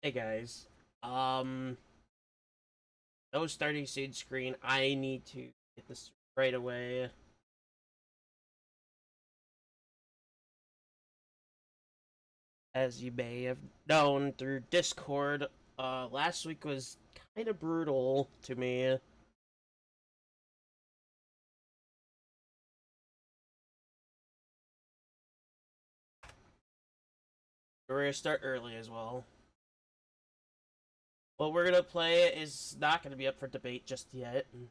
Hey guys, no starting soon screen. I need to get this right away. As you may have known through Discord, last week was kind of brutal to me. We're gonna start early as well. What we're gonna play is not gonna be up for debate just yet. It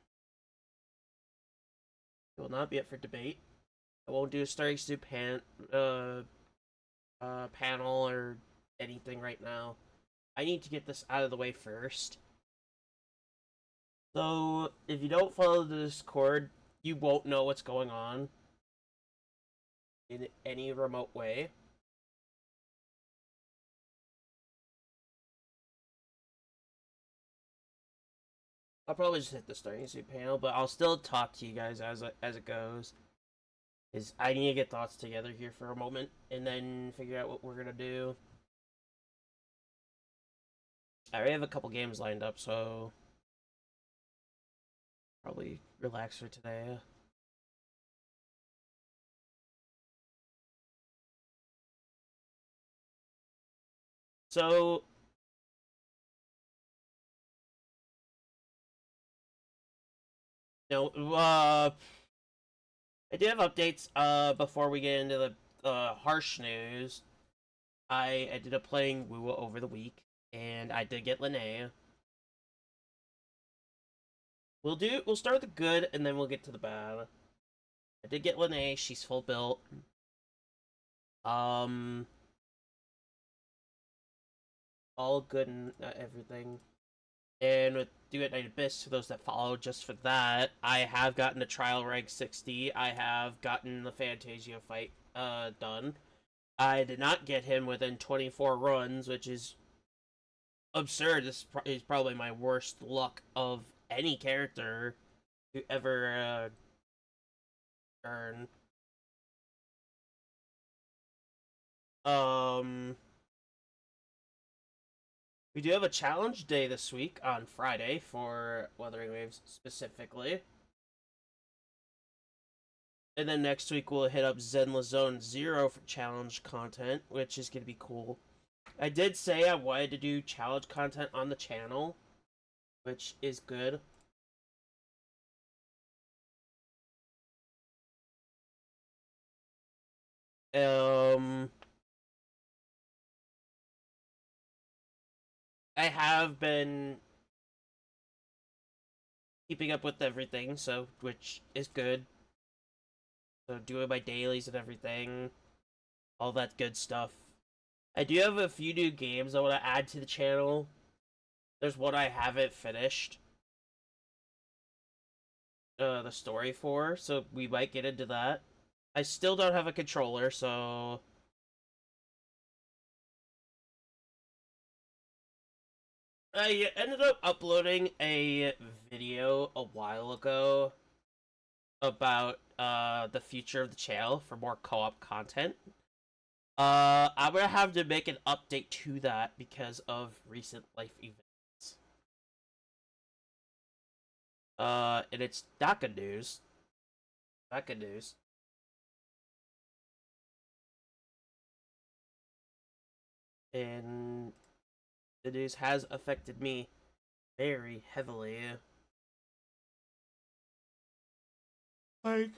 will not be up for debate. I won't do a starting soon panel or anything right now. I need to get this out of the way first. So, if you don't follow the Discord, you won't know what's going on in any remote way. I'll probably just hit the starting suit panel, but I'll still talk to you guys as it goes. Is I need to get thoughts together here for a moment and then figure out what we're gonna do. I already have a couple games lined up, so probably relax for today. So you know, I do have updates. Before we get into the harsh news, I ended up playing Wua over the week, and I did get Linnea. We'll start with the good, and then we'll get to the bad. I did get Linnea. She's full built. Um, all good and everything. And with Duet Night Abyss, for those that follow, just for that, I have gotten the trial rank 60. I have gotten the Fantasia fight done. I did not get him within 24 runs, which is absurd. This is probably my worst luck of any character to ever earn. Um, we do have a challenge day this week on Friday for Wuthering Waves specifically. And then next week we'll hit up Zenless Zone Zero for challenge content, which is going to be cool. I did say I wanted to do challenge content on the channel, which is good. Um, I have been keeping up with everything, so which is good. So doing my dailies and everything, all that good stuff. I do have a few new games I want to add to the channel. There's one I haven't finished the story for, so we might get into that. I still don't have a controller, so I ended up uploading a video a while ago about the future of the channel for more co-op content. I'm gonna have to make an update to that because of recent life events. And it's not good news. Not good news. And the news has affected me very heavily. Like,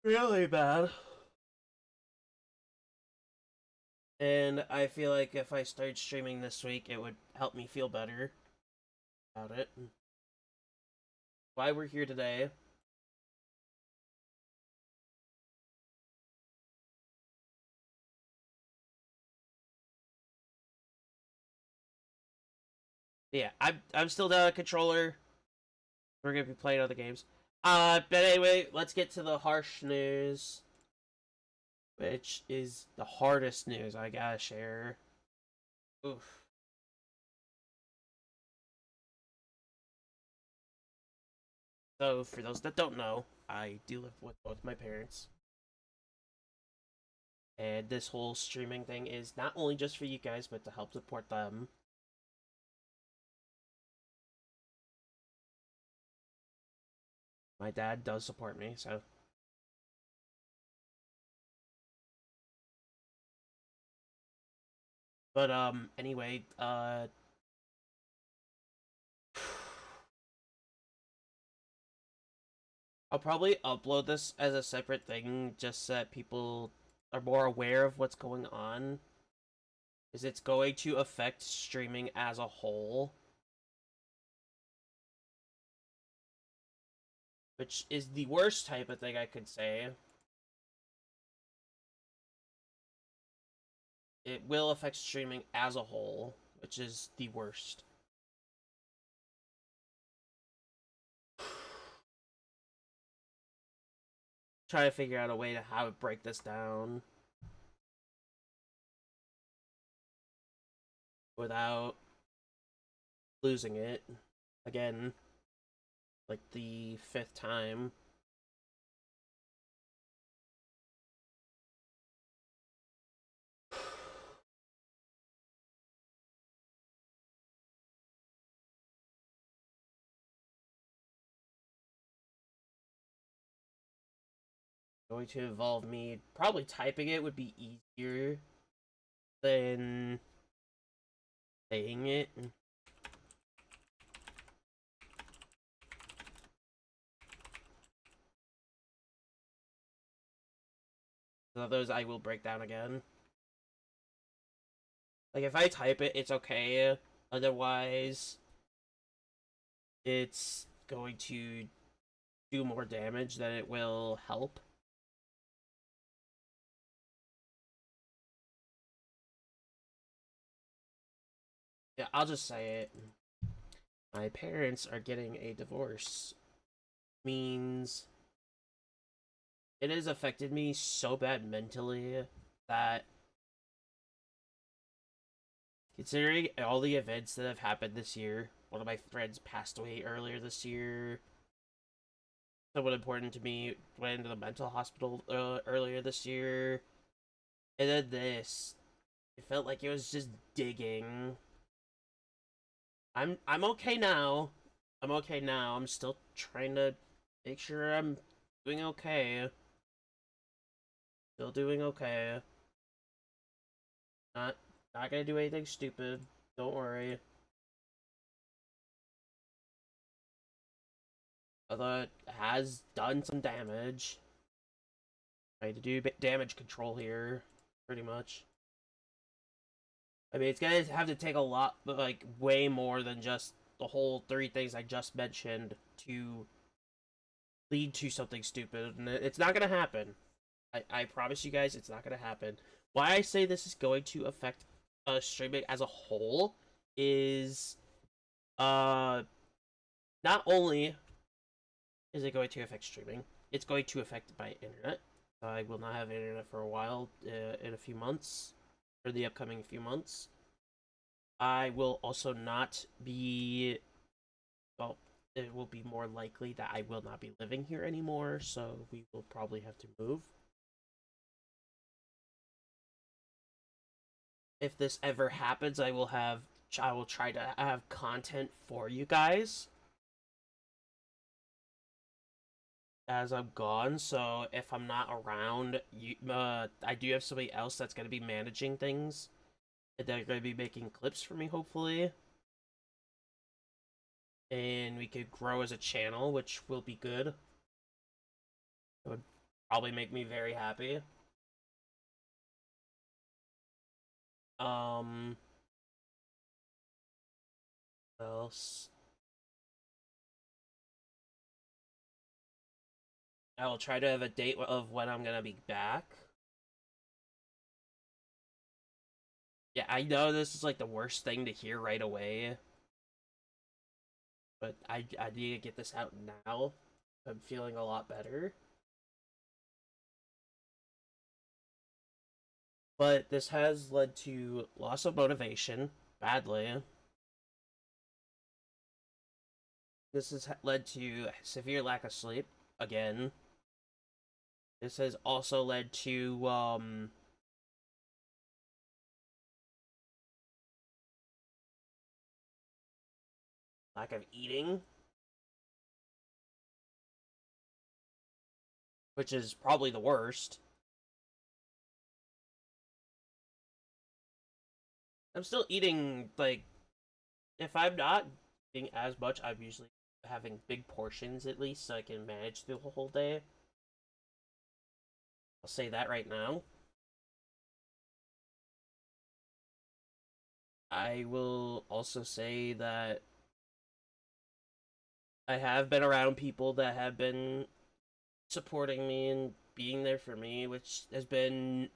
really bad. And I feel like if I started streaming this week, it would help me feel better about it. Why we're here today. Yeah, I'm still down a controller. We're gonna be playing other games. But anyway, let's get to the harsh news, which is the hardest news I gotta share. Oof. So, for those that don't know, I do live with both my parents. And this whole streaming thing is not only just for you guys, but to help support them. My dad does support me, so. But, anyway, I'll probably upload this as a separate thing just so that people are more aware of what's going on. Is it's going to affect streaming as a whole. Which is the worst type of thing I could say. It will affect streaming as a whole, which is the worst. Try to figure out a way to how to break this down without losing it again, like the 5th time. Going to involve me probably typing it would be easier than saying it. So those I will break down again. Like if I type it, it's okay. Otherwise, it's going to do more damage than it will help. Yeah, I'll just say it. My parents are getting a divorce. Means it has affected me so bad mentally that, considering all the events that have happened this year, one of my friends passed away earlier this year. Someone important to me went into the mental hospital earlier this year. And then this. It felt like it was just digging. I'm okay now. I'm okay now. I'm still trying to make sure I'm doing okay. Still doing okay. Not not gonna do anything stupid. Don't worry. Although it has done some damage. Trying to do damage control here, pretty much. I mean, it's gonna have to take a lot, but like way more than just the whole 3 things I just mentioned to lead to something stupid, and it's not gonna happen. I promise you guys, it's not gonna happen. Why I say this is going to affect streaming as a whole is not only is it going to affect streaming, it's going to affect my internet. I will not have internet for a while, in a few months, or the upcoming few months. I will also not be, well, it will be more likely that I will not be living here anymore, so we will probably have to move. If this ever happens, I will try to have content for you guys as I'm gone. So if I'm not around, I do have somebody else that's going to be managing things. They're going to be making clips for me, hopefully. And we could grow as a channel, which will be good. It would probably make me very happy. What else? I will try to have a date of when I'm going to be back. Yeah, I know this is like the worst thing to hear right away. But I need to get this out now. I'm feeling a lot better. But this has led to loss of motivation, badly. This has led to severe lack of sleep, again. This has also led to, lack of eating, which is probably the worst. I'm still eating, like, if I'm not eating as much, I'm usually having big portions at least so I can manage through the whole day. I'll say that right now. I will also say that I have been around people that have been supporting me and being there for me, which has been,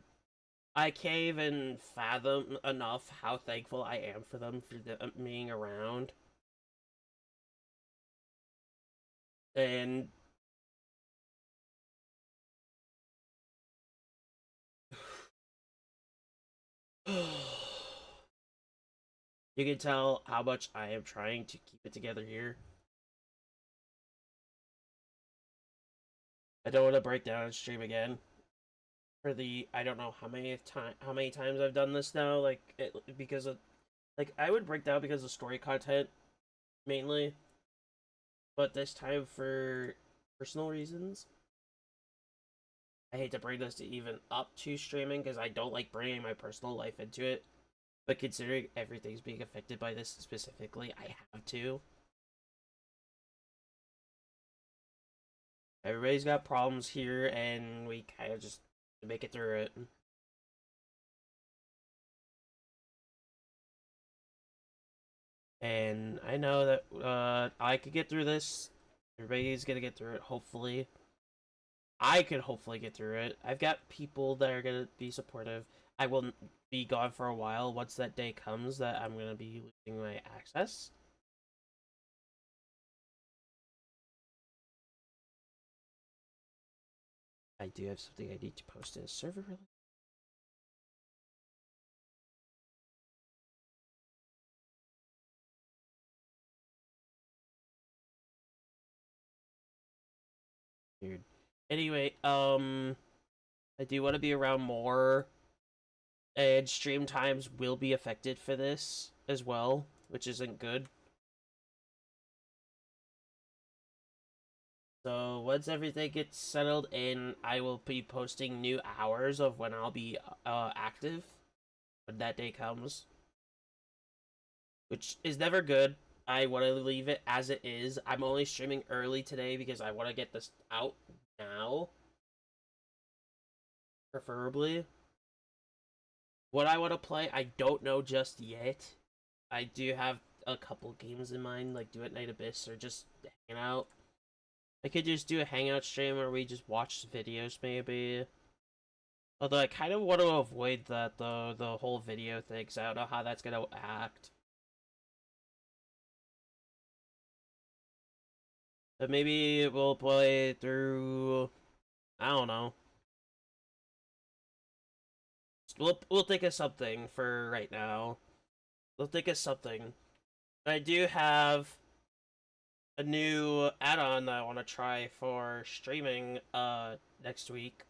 I can't even fathom enough how thankful I am for them for being around. And you can tell how much I am trying to keep it together here. I don't want to break down and stream again for the, I don't know how many times I've done this now, like because of, like, I would break down because of story content mainly, but this time for personal reasons. I hate to bring this to even up to streaming because I don't like bringing my personal life into it, but considering everything's being affected by this specifically, I have to. Everybody's got problems here, and we kind of just make it through it. And I know that I could get through this. Everybody's gonna get through it, hopefully. I could hopefully get through it. I've got people that are gonna be supportive. I will be gone for a while once that day comes that I'm gonna be losing my access. I do have something I need to post in a server really. Weird. Anyway, I do want to be around more, and stream times will be affected for this as well, which isn't good. So once everything gets settled in, I will be posting new hours of when I'll be active when that day comes, which is never good. I want to leave it as it is. I'm only streaming early today because I want to get this out now, preferably. What I want to play, I don't know just yet. I do have a couple games in mind, like Do It Night Abyss or just hanging out. I could just do a hangout stream where we just watch videos, maybe. Although I kind of want to avoid that, though, the whole video thing, because I don't know how that's going to act. But maybe we'll play through, I don't know. We'll think of something for right now. We'll think of something. I do have a new add-on that I want to try for streaming next week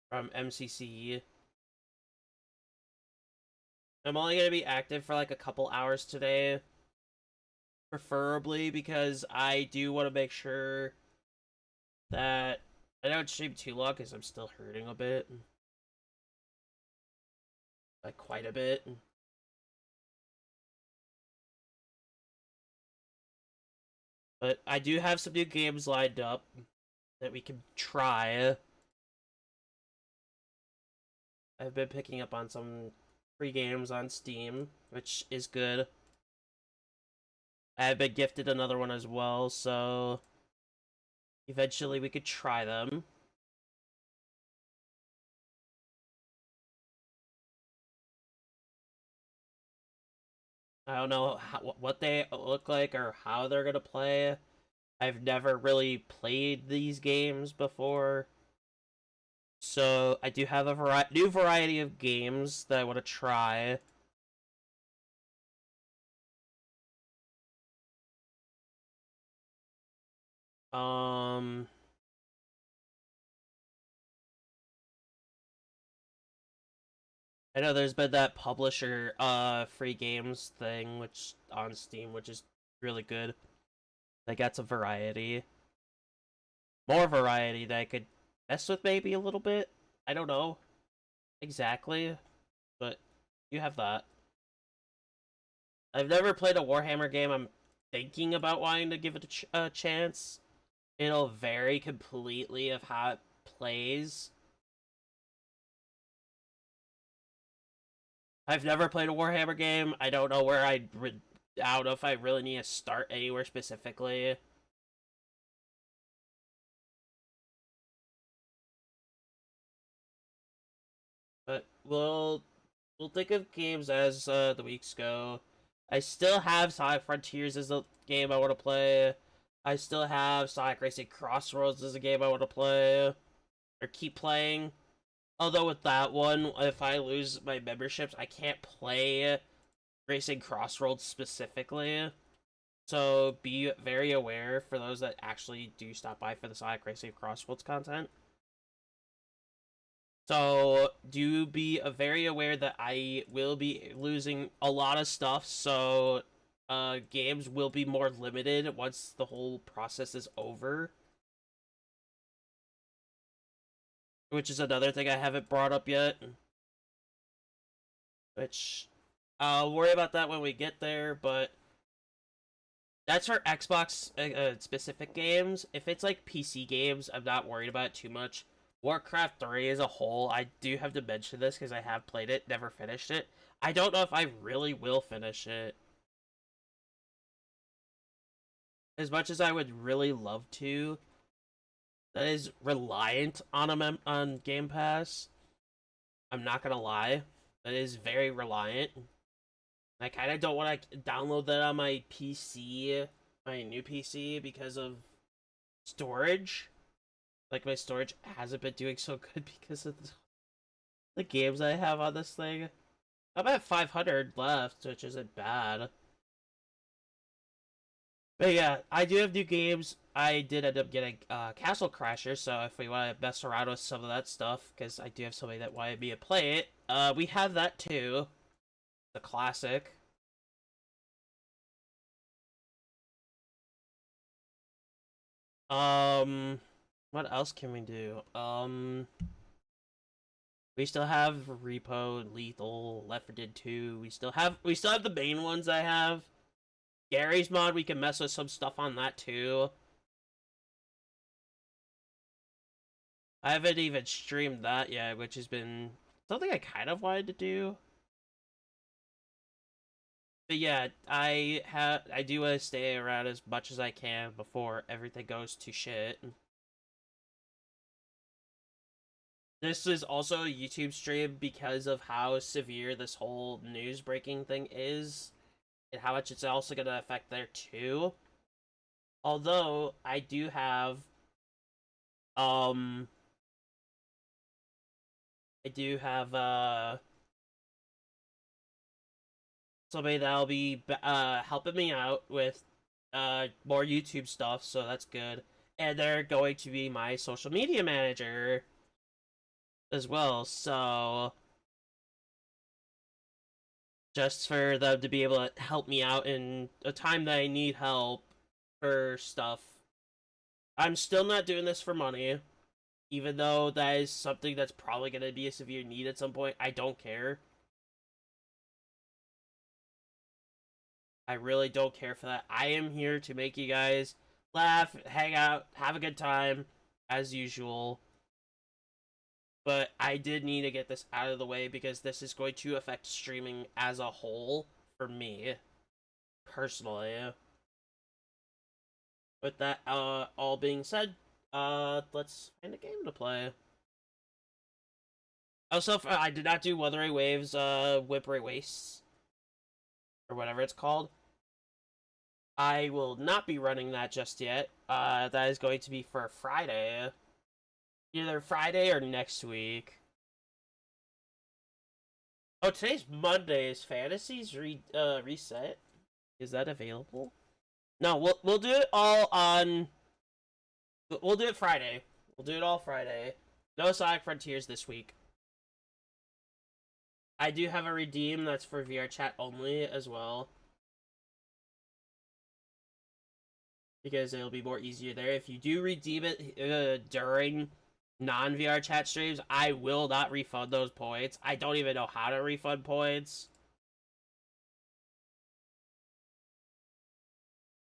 from MCC. I'm only going to be active for like a couple hours today, preferably because I do want to make sure that I don't stream too long because I'm still hurting a bit. Like, quite a bit. But I do have some new games lined up that we can try. I've been picking up on some free games on Steam, which is good. I have been gifted another one as well, so eventually we could try them. I don't know what they look like or how they're gonna play. I've never really played these games before. So I do have a new variety of games that I want to try. Um, I know there's been that publisher free games thing which on Steam, which is really good. They got some variety. More variety that I could mess with maybe a little bit. I don't know exactly, but you have that. I've never played a Warhammer game. I'm thinking about wanting to give it a chance. It'll vary completely of how it plays. I've never played a Warhammer game. I don't know where I don't know if I really need to start anywhere specifically. But we'll think of games as the weeks go. I still have Sonic Frontiers as a game I want to play. I still have Sonic Racing Crossroads as a game I want to play or keep playing. Although with that one, if I lose my memberships, I can't play Racing Crossroads specifically. So be very aware for those that actually do stop by for the Sonic Racing Crossroads content. So do be very aware that I will be losing a lot of stuff, so games will be more limited once the whole process is over. Which is another thing I haven't brought up yet. Which I'll worry about that when we get there, but that's for Xbox specific games. If it's like PC games, I'm not worried about it too much. Warcraft 3 as a whole, I do have to mention this because I have played it, never finished it. I don't know if I really will finish it. As much as I would really love to, that is reliant on on Game Pass. I'm not gonna lie, that is very reliant. I kind of don't want to download that on my PC, my new PC, because of storage. Like, my storage hasn't been doing so good because of the games I have on this thing. I'm at 500 left, which isn't bad. But yeah, I do have new games. I did end up getting Castle Crashers, so if we want to mess around with some of that stuff, because I do have somebody that wanted me to play it, we have that too. The classic. What else can we do? We still have Repo, Lethal, Left 4 Dead 2. We still have the main ones I have. Gary's mod, we can mess with some stuff on that too. I haven't even streamed that yet, which has been something I kind of wanted to do. But yeah, I do want to stay around as much as I can before everything goes to shit. This is also a YouTube stream because of how severe this whole news breaking thing is, and how much it's also going to affect there too. Although, I do have, I do have, somebody that'll be, helping me out with, more YouTube stuff, so that's good. And they're going to be my social media manager as well, so just for them to be able to help me out in a time that I need help for stuff. I'm still not doing this for money, even though that is something that's probably going to be a severe need at some point. I don't care. I really don't care for that. I am here to make you guys laugh, hang out, have a good time, as usual. But I did need to get this out of the way because this is going to affect streaming as a whole for me, personally. With that all being said, let's find a game to play. Also, I did not do Wuthering Waves, Whippery Wastes, or whatever it's called. I will not be running that just yet. That is going to be for Friday. Either Friday or next week. Oh, today's Monday. Is Fantasies reset? Is that available? No, we'll do it all on. We'll do it Friday. We'll do it all Friday. No Sonic Frontiers this week. I do have a redeem that's for VR chat only as well. Because it'll be more easier there. If you do redeem it during non-VR chat streams, I will not refund those points. I don't even know how to refund points.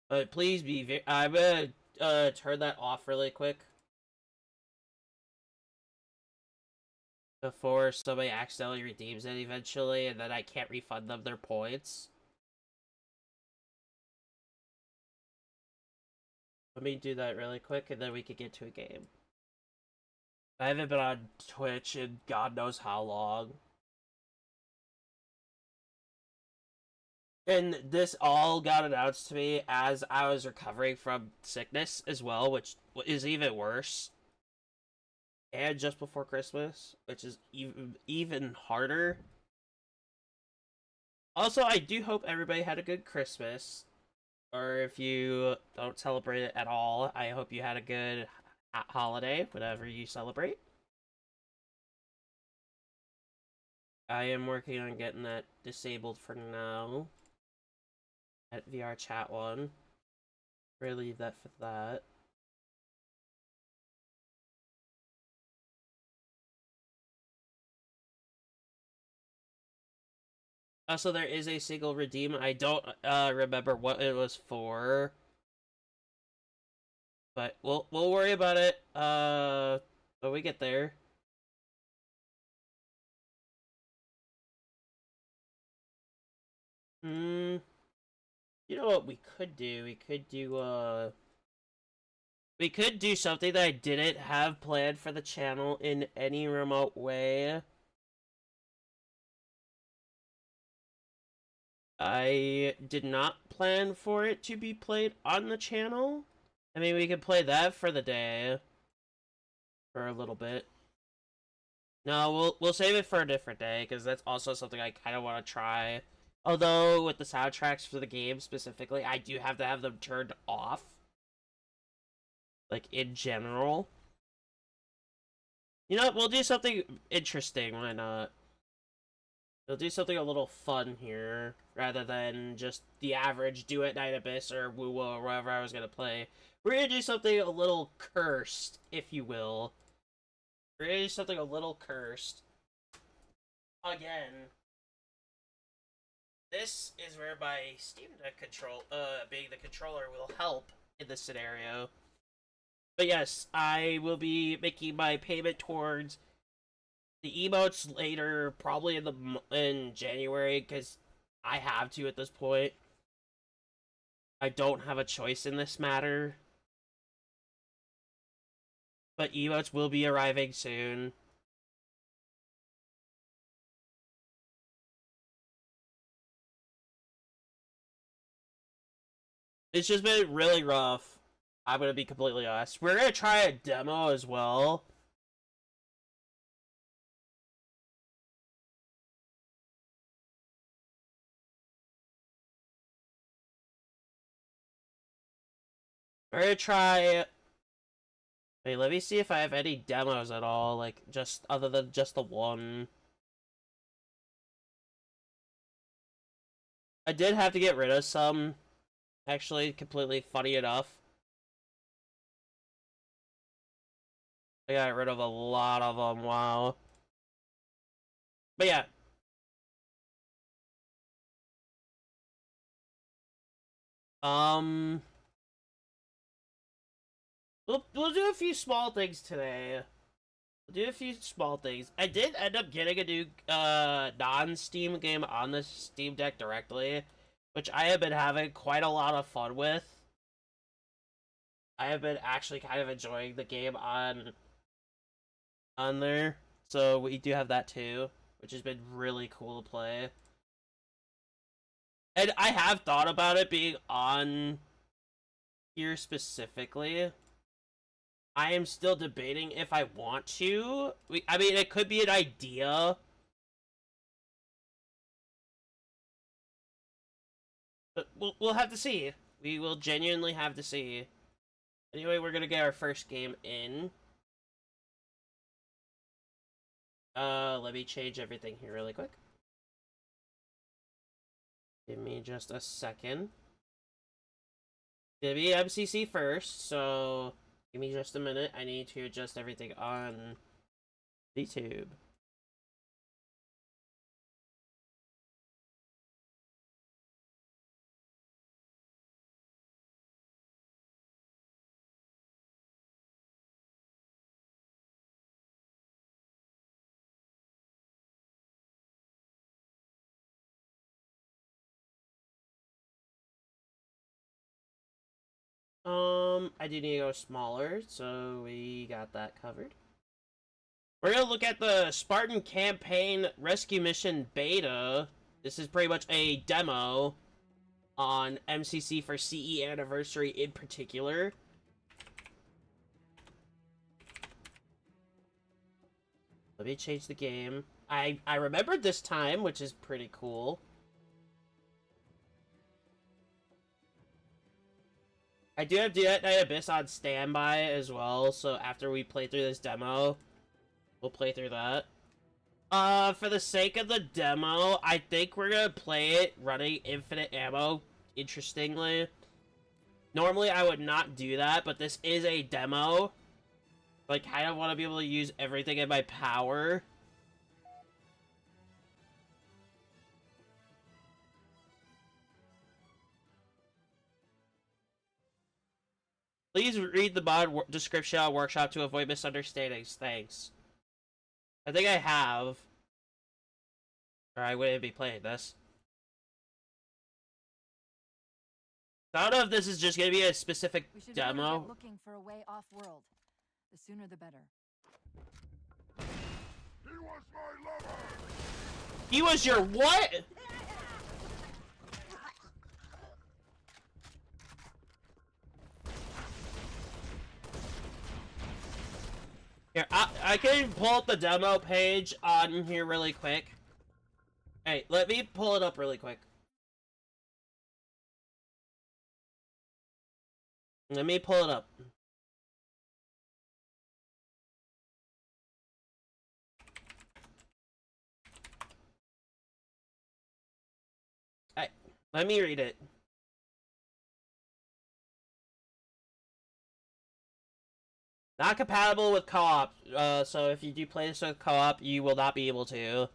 But please be I'm gonna turn that off really quick. Before somebody accidentally redeems it eventually, and then I can't refund them their points. Let me do that really quick, and then we can get to a game. I haven't been on Twitch in God knows how long. And this all got announced to me as I was recovering from sickness as well, which is even worse. And just before Christmas, which is even harder. Also, I do hope everybody had a good Christmas. Or if you don't celebrate it at all, I hope you had a good holiday, whatever you celebrate. I am working on getting that disabled for now. At VR Chat 1. Really leave that for that. Also, there is a single redeem. I don't remember what it was for. But we'll worry about it when we get there. You know what we could do? We could do something that I didn't have planned for the channel in any remote way. I did not plan for it to be played on the channel. I mean, we could play that for the day. For a little bit. No, we'll save it for a different day, because that's also something I kind of want to try. Although, with the soundtracks for the game specifically, I do have to have them turned off. Like, in general. You know what, we'll do something interesting, why not? We'll do something a little fun here, rather than just the average Do It Night Abyss or Woo Woo or whatever I was gonna play. We're gonna do something a little cursed, if you will. We're gonna do something a little cursed. Again. This is where my Steam Deck being the controller, will help in this scenario. But yes, I will be making my payment towards the emotes later, probably in January, because I have to at this point. I don't have a choice in this matter. But emotes will be arriving soon. It's just been really rough. I'm gonna be completely honest. We're gonna try a demo as well. We're gonna try. Wait, let me see if I have any demos at all, like, just other than just the one. I did have to get rid of some, actually, completely funny enough. I got rid of a lot of them, wow. But yeah. We'll do a few small things today. We'll do a few small things. I did end up getting a new non-Steam game on the Steam Deck directly, which I have been having quite a lot of fun with. I have been actually kind of enjoying the game on there. So we do have that too, which has been really cool to play. And I have thought about it being on here specifically. I am still debating if I want to. I mean, it could be an idea. But we'll have to see. We will genuinely have to see. Anyway, we're gonna get our first game in. Let me change everything here really quick. Give me just a second. Give me MCC first, so give me just a minute. I need to adjust everything on the tube. I do need to go smaller, so we got that covered. We're gonna look at the Spartan Campaign Rescue Mission Beta. This is pretty much a demo on MCC for CE Anniversary in particular. Let me change the game. I remembered this time, which is pretty cool. I do have Duet Night Abyss on standby as well, so after we play through this demo, we'll play through that. For the sake of the demo, I think we're gonna play it running infinite ammo, interestingly. Normally I would not do that, but this is a demo. I kind of want to be able to use everything in my power. Please read the mod description on Workshop to avoid misunderstandings. Thanks. I think I have. Or I wouldn't be playing this. I don't know if this is just going to be a specific demo. Get looking for a way off-world. The sooner the better. He was my lover! He was your what? Here, I can pull up the demo page on here really quick. Hey, let me pull it up really quick. Let me pull it up. Hey, let me read it. Not compatible with co-op, so if you do play this with co-op, you will not be able to.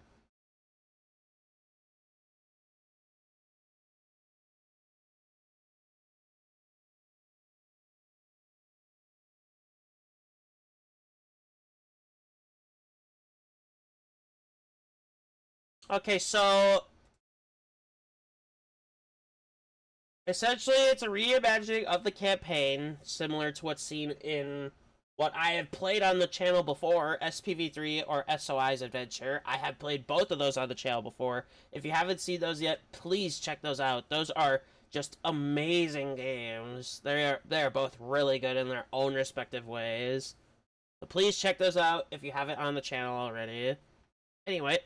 Okay, so essentially it's a reimagining of the campaign, similar to what's seen in what I have played on the channel before, SPV3 or SOI's Adventure. I have played both of those on the channel before. If you haven't seen those yet, please check those out. Those are just amazing games. They're both really good in their own respective ways. So please check those out if you haven't on the channel already. Anyway,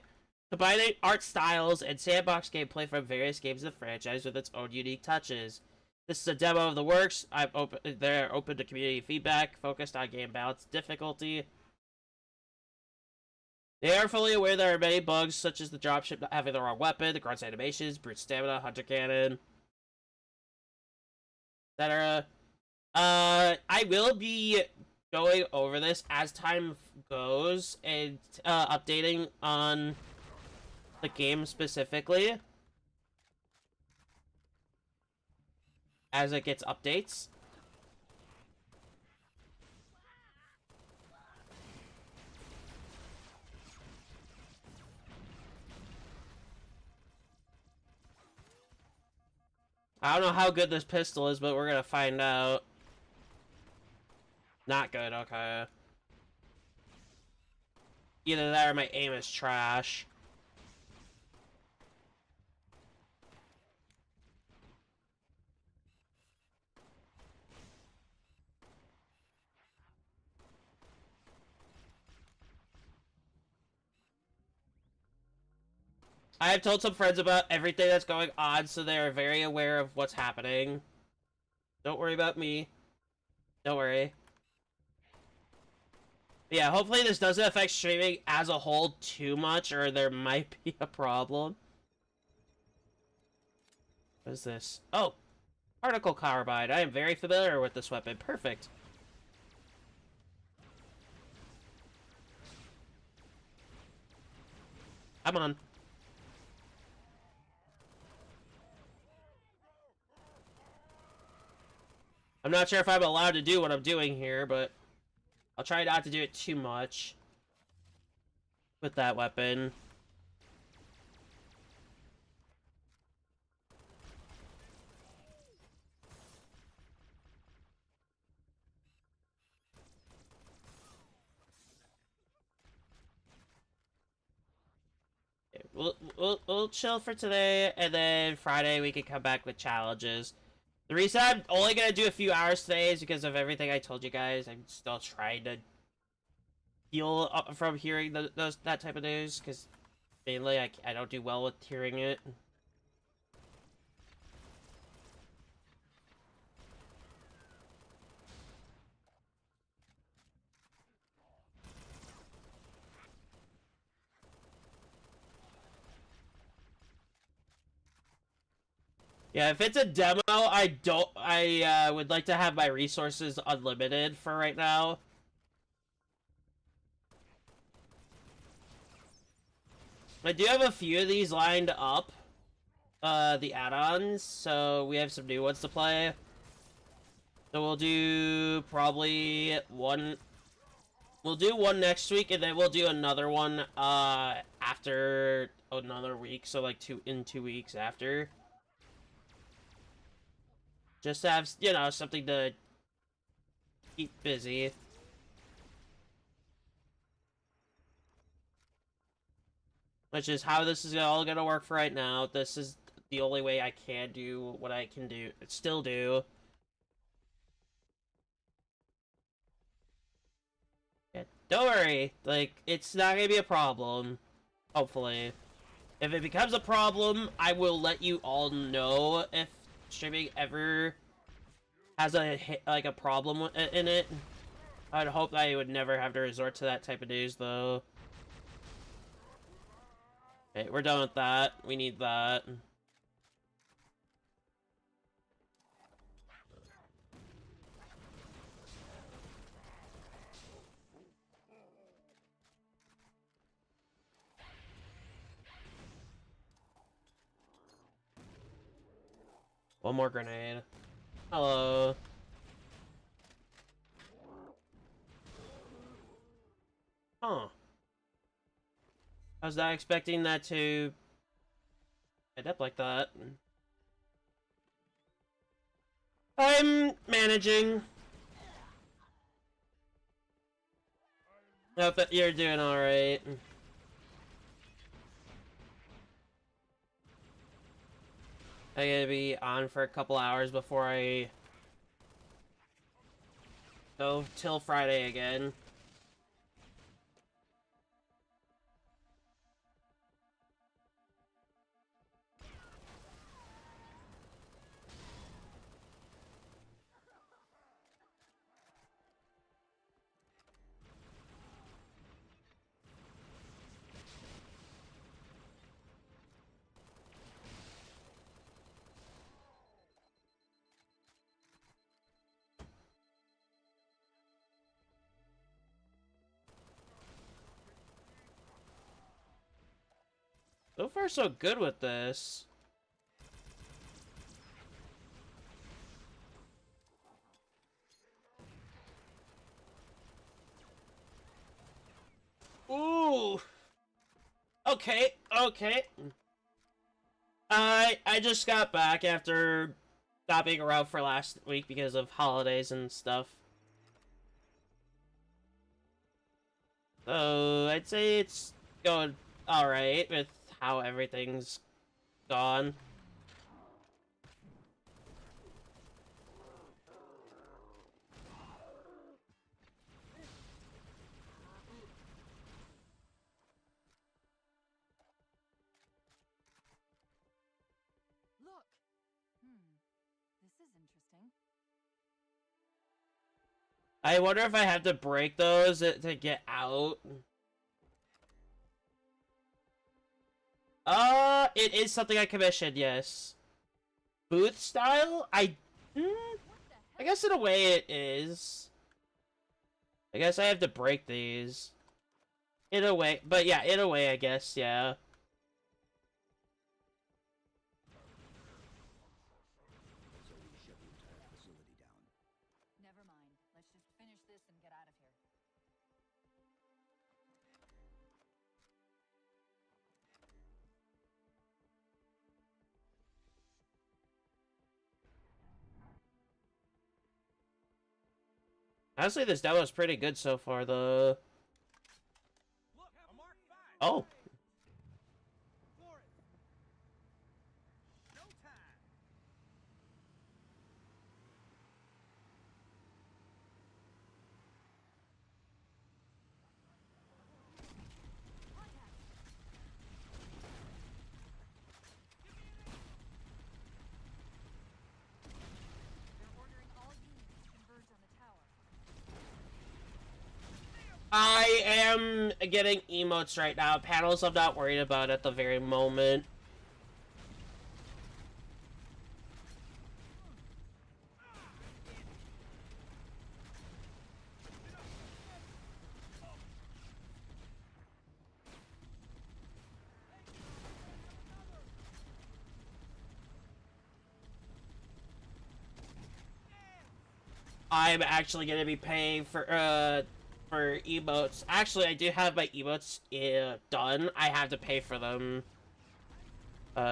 combining art styles and sandbox gameplay from various games of the franchise with its own unique touches. This is a demo of the works. They're open to community feedback, focused on game balance difficulty. They are fully aware there are many bugs, such as the dropship not having the wrong weapon, the grunt's animations, brute stamina, hunter cannon, etc. I will be going over this as time goes and updating on the game specifically as it gets updates. I don't know how good this pistol is, but we're gonna find out. Not good, okay. Either that or my aim is trash. I have told some friends about everything that's going on, so they are very aware of what's happening. Don't worry about me. Don't worry. But yeah, hopefully this doesn't affect streaming as a whole too much, or there might be a problem. What is this? Oh! Particle Carbide. I am very familiar with this weapon. Perfect. Come on. I'm not sure if I'm allowed to do what I'm doing here, but I'll try not to do it too much with that weapon. We'll chill for today, and then Friday we can come back with challenges. The reason I'm only gonna do a few hours today is because of everything I told you guys. I'm still trying to heal from hearing that type of news, because mainly I don't do well with hearing it. Yeah, if it's a demo, I would like to have my resources unlimited for right now. I do have a few of these lined up, the add-ons, so we have some new ones to play. So we'll do probably one. We'll do one next week, and then we'll do another one after another week. So like 2 weeks after. Just to have, you know, something to keep busy. Which is how this is all gonna work for right now. This is the only way I can do what I can do, still do. Yeah, don't worry, like, it's not gonna be a problem. Hopefully. If it becomes a problem, I will let you all know if streaming ever has a problem in it. I'd hope I would never have to resort to that type of news, though. Okay, we're done with that. We need that. One more grenade. Hello. Huh. I was not expecting that to end up like that. I'm managing. Hope that you're doing alright. I gotta be on for a couple hours before I go till Friday again. So far, so good with this. Ooh. Okay, okay. I just got back after not being around for last week because of holidays and stuff. So I'd say it's going alright with how everything's gone. Look! This is interesting. I wonder if I have to break those to get out. It is something I commissioned, yes. booth style? What the I heck? guess in a way it is. I guess I have to break these. In a way, but yeah, in a way, I guess, yeah. Never mind. Let's just finish this and get out of here. Honestly, this demo is pretty good so far, though. Oh. They're ordering all units to converge on the tower. I am getting emotes right now. Panels I'm not worried about at the very moment. I'm actually gonna be paying for emotes. Actually, I do have my emotes done. I have to pay for them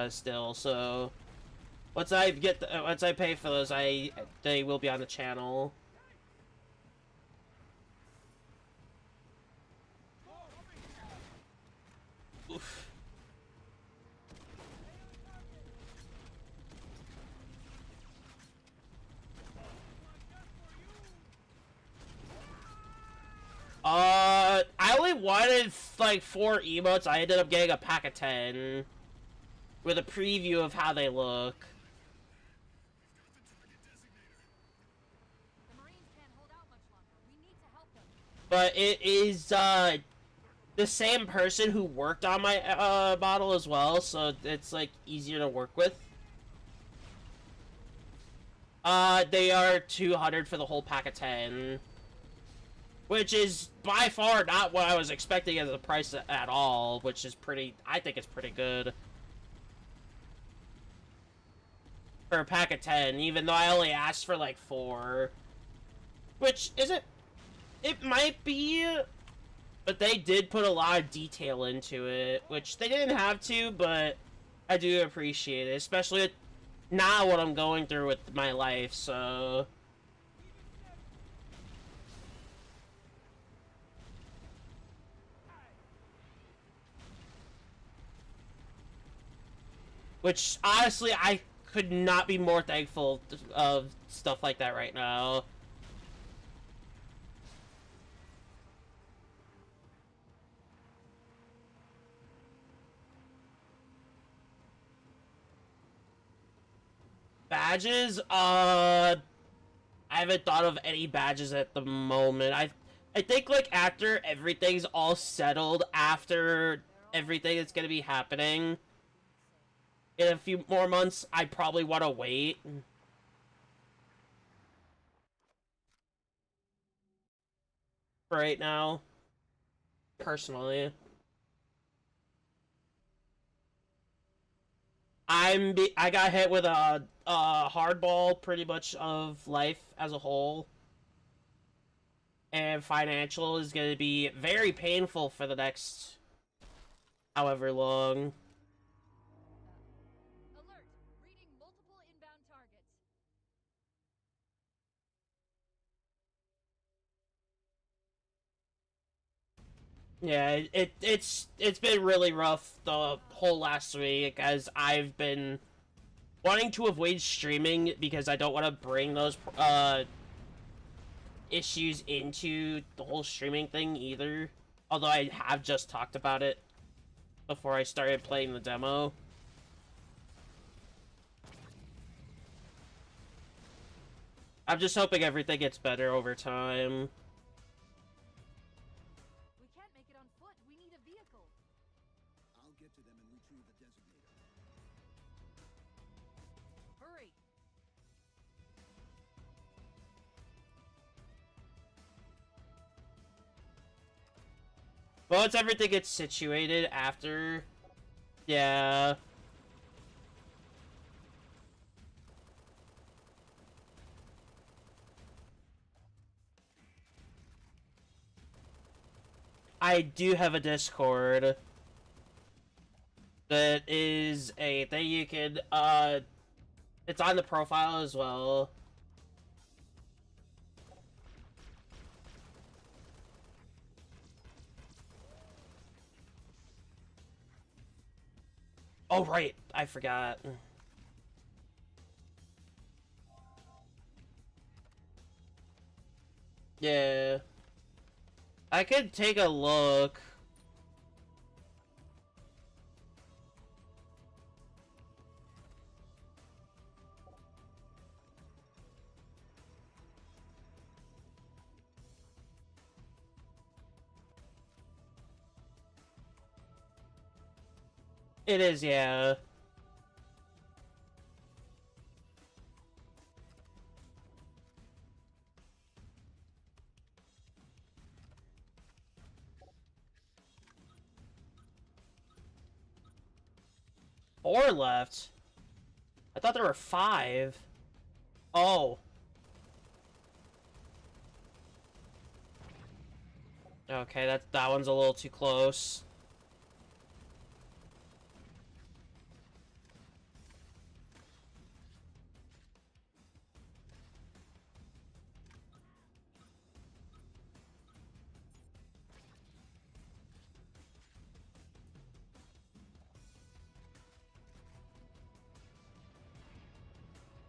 still. So once I once I pay for those, they will be on the channel. Oof. I only wanted like 4 emotes. I ended up getting a pack of 10 with a preview of how they look. The Marines can't hold out much longer. We need to help them. But it is the same person who worked on my model as well, so it's like easier to work with. They are 200 for the whole pack of 10. Which is by far not what I was expecting as a price at all, which is pretty, I think it's pretty good. For a pack of 10, even though I only asked for like 4. Which isn't, it might be, but they did put a lot of detail into it, which they didn't have to, but I do appreciate it, especially now what I'm going through with my life, so... Which, honestly, I could not be more thankful of stuff like that right now. Badges? I haven't thought of any badges at the moment. I think, like, after everything's all settled, after everything that's gonna be happening... in a few more months, I probably want to wait. Right now. Personally. I got hit with a hardball pretty much of life as a whole. And financial is going to be very painful for the next however long. Alert! Reading multiple inbound targets. Yeah, it's been really rough the whole last week as I've been wanting to avoid streaming because I don't want to bring those issues into the whole streaming thing either. Although I have just talked about it before I started playing the demo. I'm just hoping everything gets better over time. We can't make it on foot. We need a vehicle. I'll get to them and retrieve the designator. Hurry! once everything gets situated after, yeah. I do have a Discord that is a thing you can, it's on the profile as well. Oh, right, I forgot. Yeah. I could take a look. It is, yeah. Four left. I thought there were five. Oh. Okay, that one's a little too close.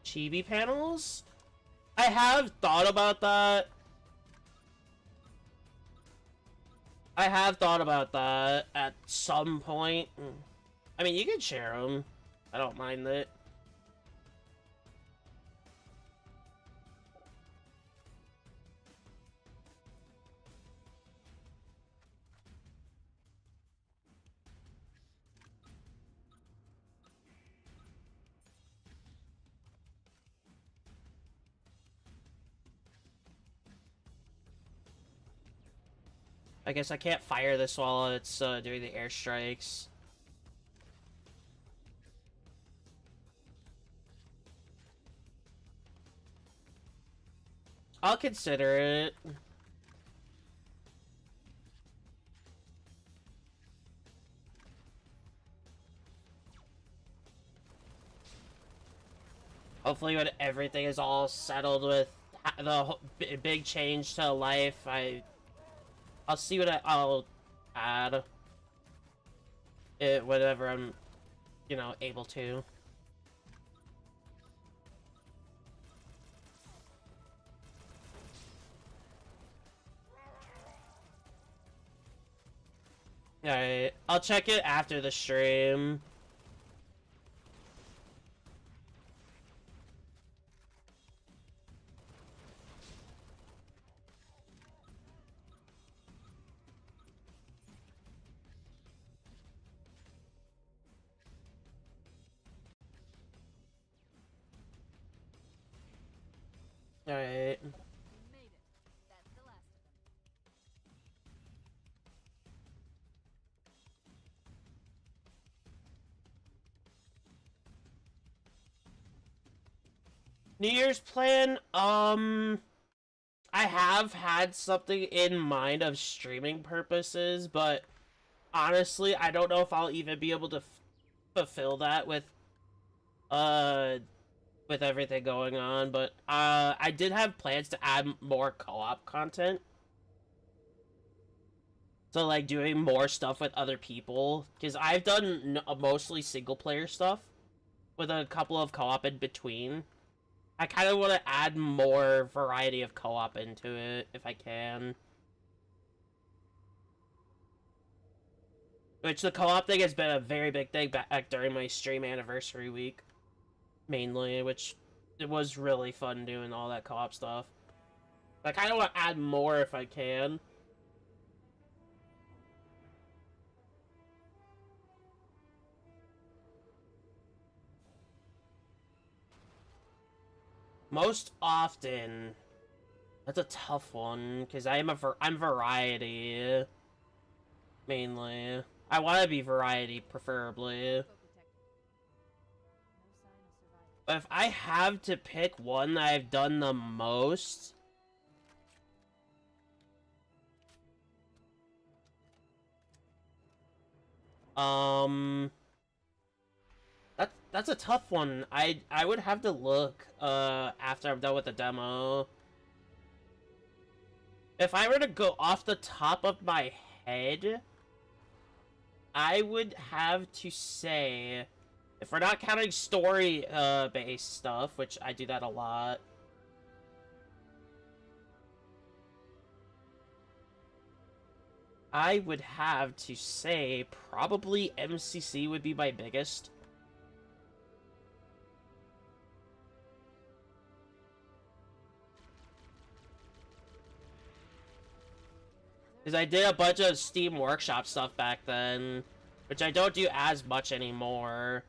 Chibi panels? I have thought about that. I have thought about that at some point. I mean, you can share them. I don't mind it. I guess I can't fire this while it's doing the airstrikes. I'll consider it. Hopefully when everything is all settled with the big change to life, I'll see what I'll add. It, whenever I'm, you know, able to. Alright, I'll check it after the stream. Alright. We made it. That's the last of them. New Year's plan, I have had something in mind of streaming purposes, but honestly, I don't know if I'll even be able to fulfill that with everything going on, but I did have plans to add more co-op content. So like doing more stuff with other people, because I've done mostly single player stuff with a couple of co-op in between. I kind of want to add more variety of co-op into it if I can. Which the co-op thing has been a very big thing back during my stream anniversary week. Mainly, which it was really fun doing all that co-op stuff. I kind of want to add more if I can. Most often, that's a tough one because I'm variety. mainly. I want to be variety, preferably. Focal detected. No sign of survival. But if I have to pick one that I've done the most, that's a tough one. I would have to look after I'm done with the demo. If I were to go off the top of my head, I would have to say, if we're not counting story based stuff, which I do that a lot, I would have to say probably MCC would be my biggest. Because I did a bunch of Steam Workshop stuff back then, which I don't do as much anymore.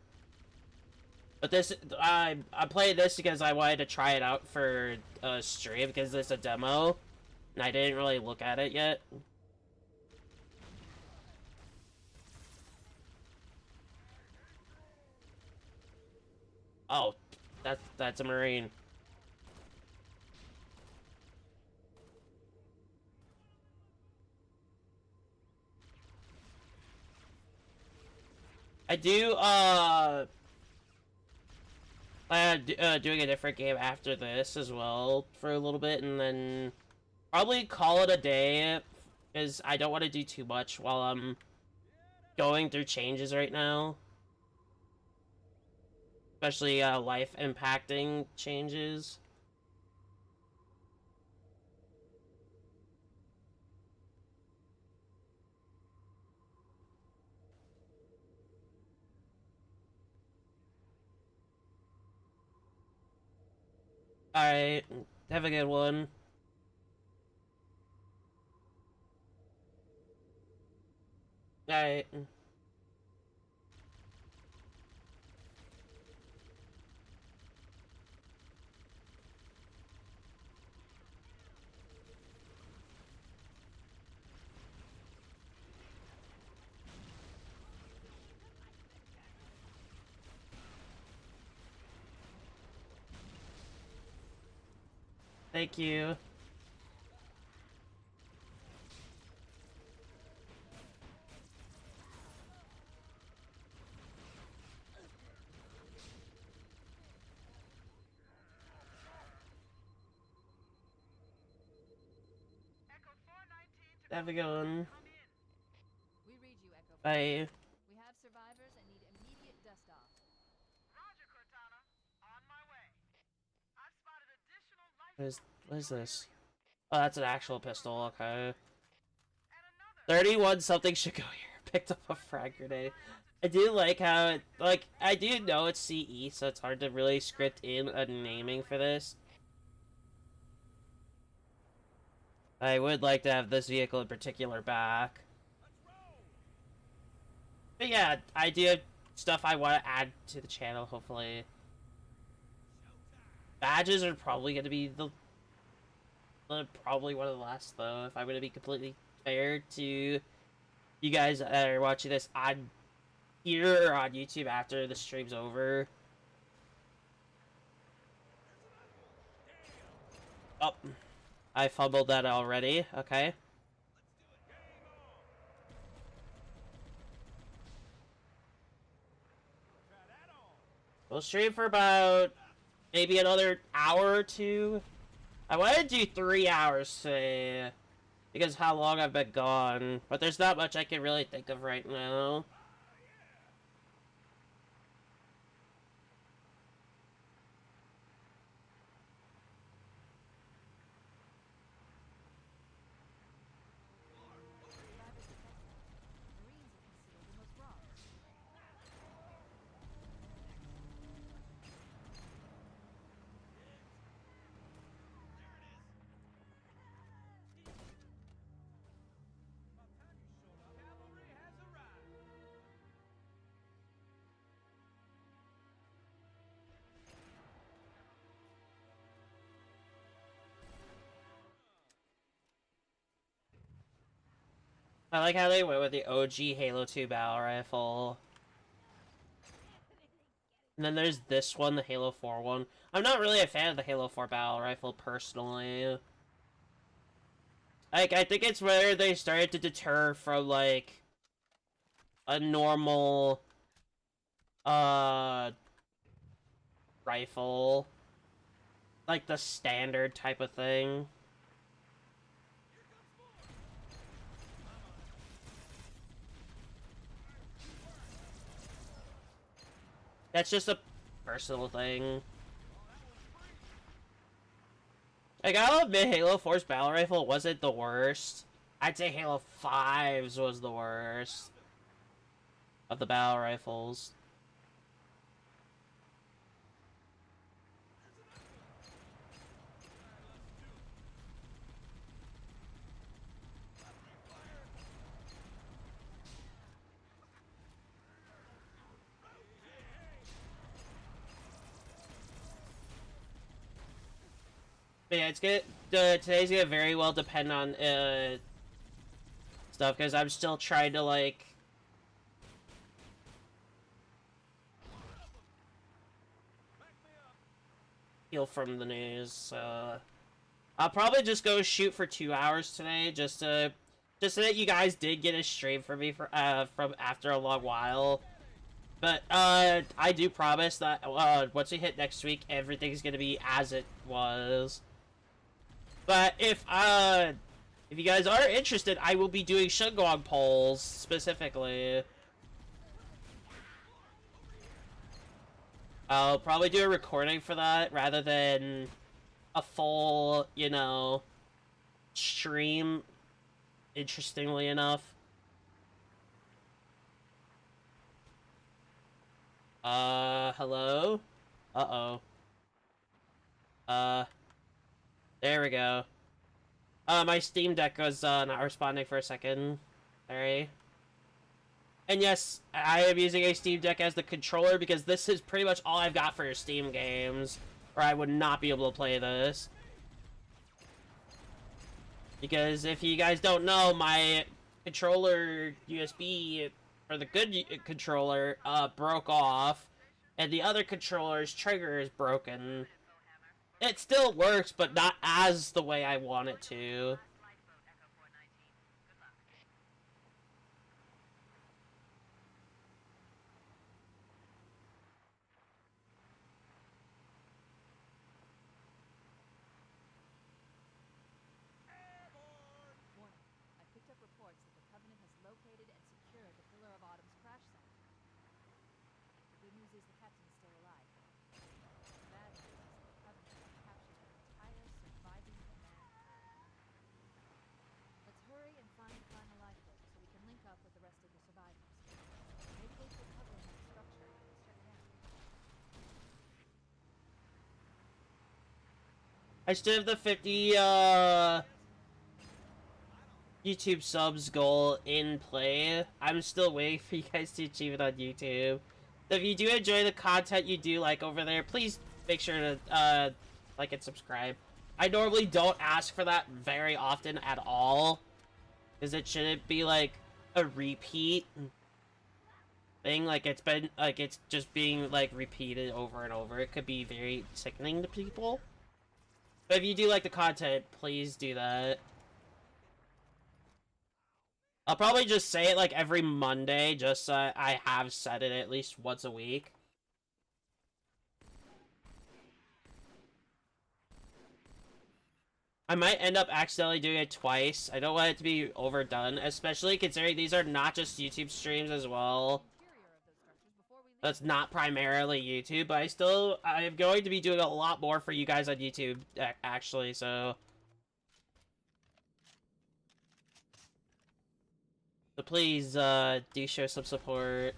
But this, I'm playing this because I wanted to try it out for a stream, because it's a demo, and I didn't really look at it yet. Oh, that's a Marine. I do, plan on doing a different game after this as well for a little bit, and then probably call it a day, because I don't want to do too much while I'm going through changes right now. Especially, life impacting changes. Alright, have a good one. Alright. Thank you. Have a good one. We read you, Echo. Bye. We have survivors and need immediate dust off. Roger, Cortana. On my way. I've spotted additional life What is this? Oh, that's an actual pistol, okay. and another 31 something should go here. Picked up a frag grenade. I do like how it, like, I do know it's CE, so it's hard to really script in a naming for this. I would like to have this vehicle in particular back. But yeah, I do have stuff I want to add to the channel, hopefully. Badges are probably going to be probably one of the last, though, if I'm going to be completely fair to you guys that are watching this on here or on YouTube after the stream's over. Oh, I fumbled that already. Okay. We'll stream for about maybe another hour or two. I want to do 3 hours, say, because how long I've been gone. But there's not much I can really think of right now. Survivors detected. Marines are considered the most raw. I like how they went with the OG Halo 2 battle rifle. And then there's this one, the Halo 4 one. I'm not really a fan of the Halo 4 battle rifle, personally. Like, I think it's where they started to deter from, like, a normal, rifle. Like, the standard type of thing. That's just a personal thing. Like, I'll admit Halo 4's battle rifle wasn't the worst. I'd say Halo 5's was the worst of the battle rifles. But yeah, it's today's gonna very well depend on stuff, because I'm still trying to, like, heal from the news. I'll probably just go shoot for 2 hours today, just so that you guys did get a stream from me from after a long while. But I do promise that once we hit next week, everything's gonna be as it was. But if you guys are interested, I will be doing Shunguang polls specifically. I'll probably do a recording for that rather than a full, you know, stream, interestingly enough. Hello? Uh-oh. There we go. My Steam Deck was, not responding for a second. Sorry. And yes, I am using a Steam Deck as the controller because this is pretty much all I've got for Steam games, or I would not be able to play this. Because if you guys don't know, my controller USB, or the good controller, broke off, and the other controller's trigger is broken. It still works, but not as the way I want it to. Warning. I picked up reports that the Covenant has located and secured the Pillar of Autumn's crash site. The good news is the captain is still alive. The bad news is that the Covenant has captured an entire surviving command crew. Let's hurry and find the final lifeboat so we can link up with the rest of the survivors. Maybe they could cover in the structure and shut it down. I still have the 50, YouTube subs goal in play. I'm still waiting for you guys to achieve it on YouTube. So if you do enjoy the content you do like over there, please make sure to like and subscribe. I normally don't ask for that very often at all, because it shouldn't be like a repeat thing. Like it's just being like repeated over and over. It could be very sickening to people. But if you do like the content, please do that. I'll probably just say it like every Monday, just so I have said it at least once a week. I might end up accidentally doing it twice. I don't want it to be overdone, especially considering these are not just YouTube streams as well. That's not primarily YouTube, but I am going to be doing a lot more for you guys on YouTube, actually, so... So please, do show some support.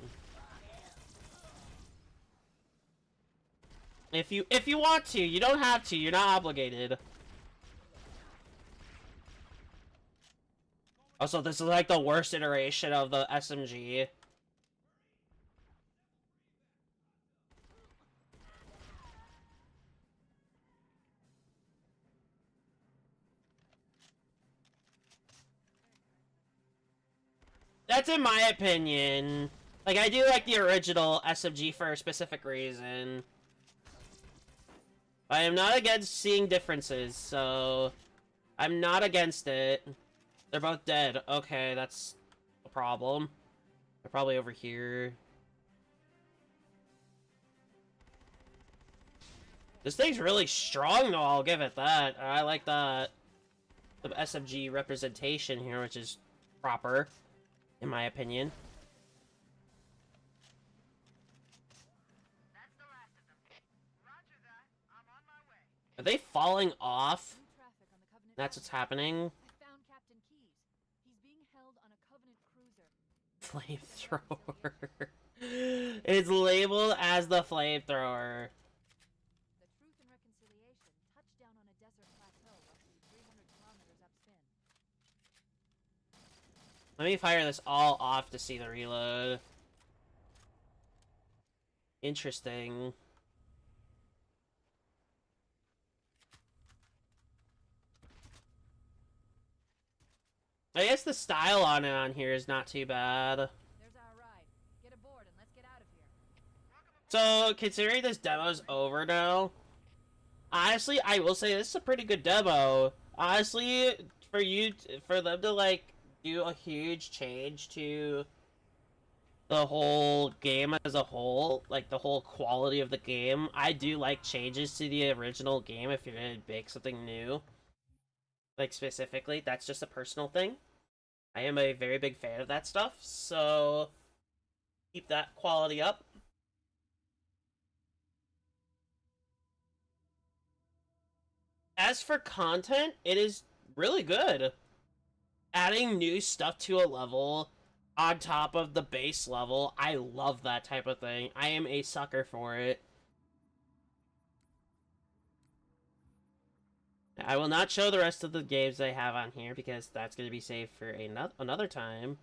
If you want to, you don't have to, you're not obligated. Also, this is like the worst iteration of the SMG. That's in my opinion. Like, I do like the original SMG for a specific reason. I am not against seeing differences, so I'm not against it. They're both dead. Okay, that's a problem. They're probably over here. This thing's really strong, though, I'll give it that. I like that. The SMG representation here, which is proper, in my opinion. That's the last of them. Roger that. I'm on my way. Are they falling off? New traffic on the Covenant That's what's Line. happening. I found Captain Keyes. He's being held on a Covenant cruiser. Flamethrower. It's labeled as the flamethrower. The Truth and Reconciliation touched down on a desert plateau roughly 300 kilometers upspin. Let me fire this all off to see the reload. Interesting. I guess the style on here is not too bad. There's our ride. Get aboard and let's get out of here. So, considering this demo's over now, honestly, I will say this is a pretty good demo. Honestly, for them to, like, do a huge change to the whole game as a whole, like, the whole quality of the game, I do like changes to the original game if you're gonna make something new. Like, specifically, that's just a personal thing. I am a very big fan of that stuff, so keep that quality up. As for content, it is really good. Adding new stuff to a level on top of the base level, I love that type of thing. I am a sucker for it. I will not show the rest of the games I have on here because that's going to be saved for another time.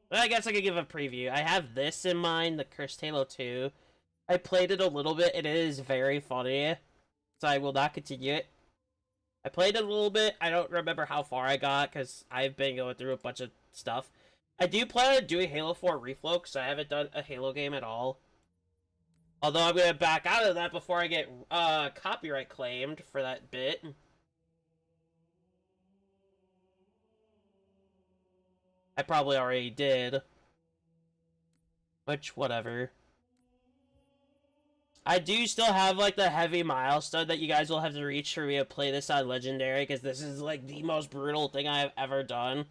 But I guess I could give a preview. I have this in mind, the Cursed Halo 2. I played it a little bit, and it is very funny. So I will not continue it. I played it a little bit. I don't remember how far I got because I've been going through a bunch of stuff. I do plan on doing Halo 4 Reflow because I haven't done a Halo game at all. Although I'm going to back out of that before I get copyright claimed for that bit. I probably already did. Which, whatever. I do still have, like, the heavy milestone that you guys will have to reach for me to play this on Legendary, because this is, like, the most brutal thing I have ever done.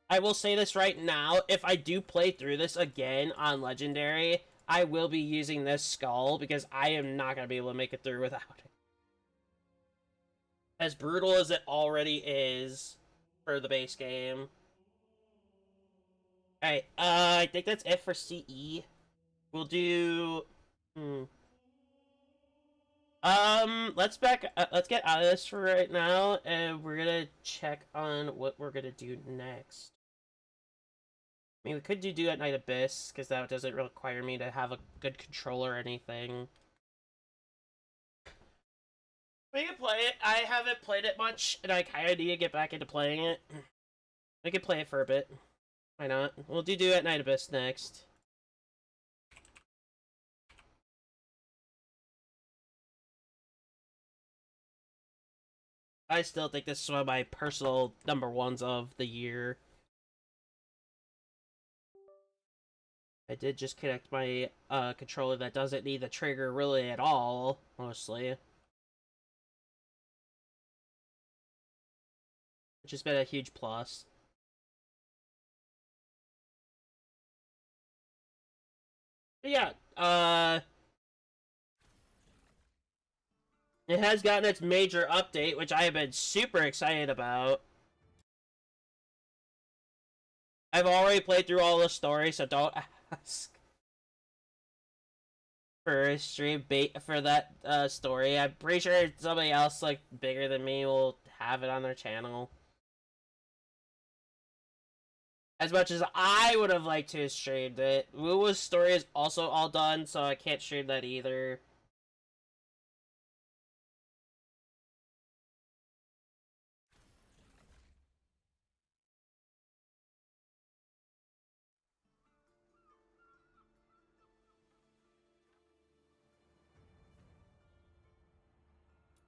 I will say this right now, if I do play through this again on Legendary, I will be using this skull, because I am not going to be able to make it through without it. As brutal as it already is for the base game. Alright, I think that's it for CE. We'll do... let's get out of this for right now, and we're gonna check on what we're gonna do next. I mean, we could do at Night Abyss, because that doesn't require me to have a good controller or anything. We can play it. I haven't played it much, and I kinda need to get back into playing it. We can play it for a bit. Why not? We'll do at Night Abyss next. I still think this is one of my personal #1s of the year. I did just connect my controller that doesn't need the trigger really at all, mostly. Which has been a huge plus. But yeah, it has gotten its major update, which I have been super excited about. I've already played through all the story, so don't ask for a stream bait for that story. I'm pretty sure somebody else, like, bigger than me will have it on their channel. As much as I would have liked to have streamed it. Wuwa's story is also all done, so I can't stream that either.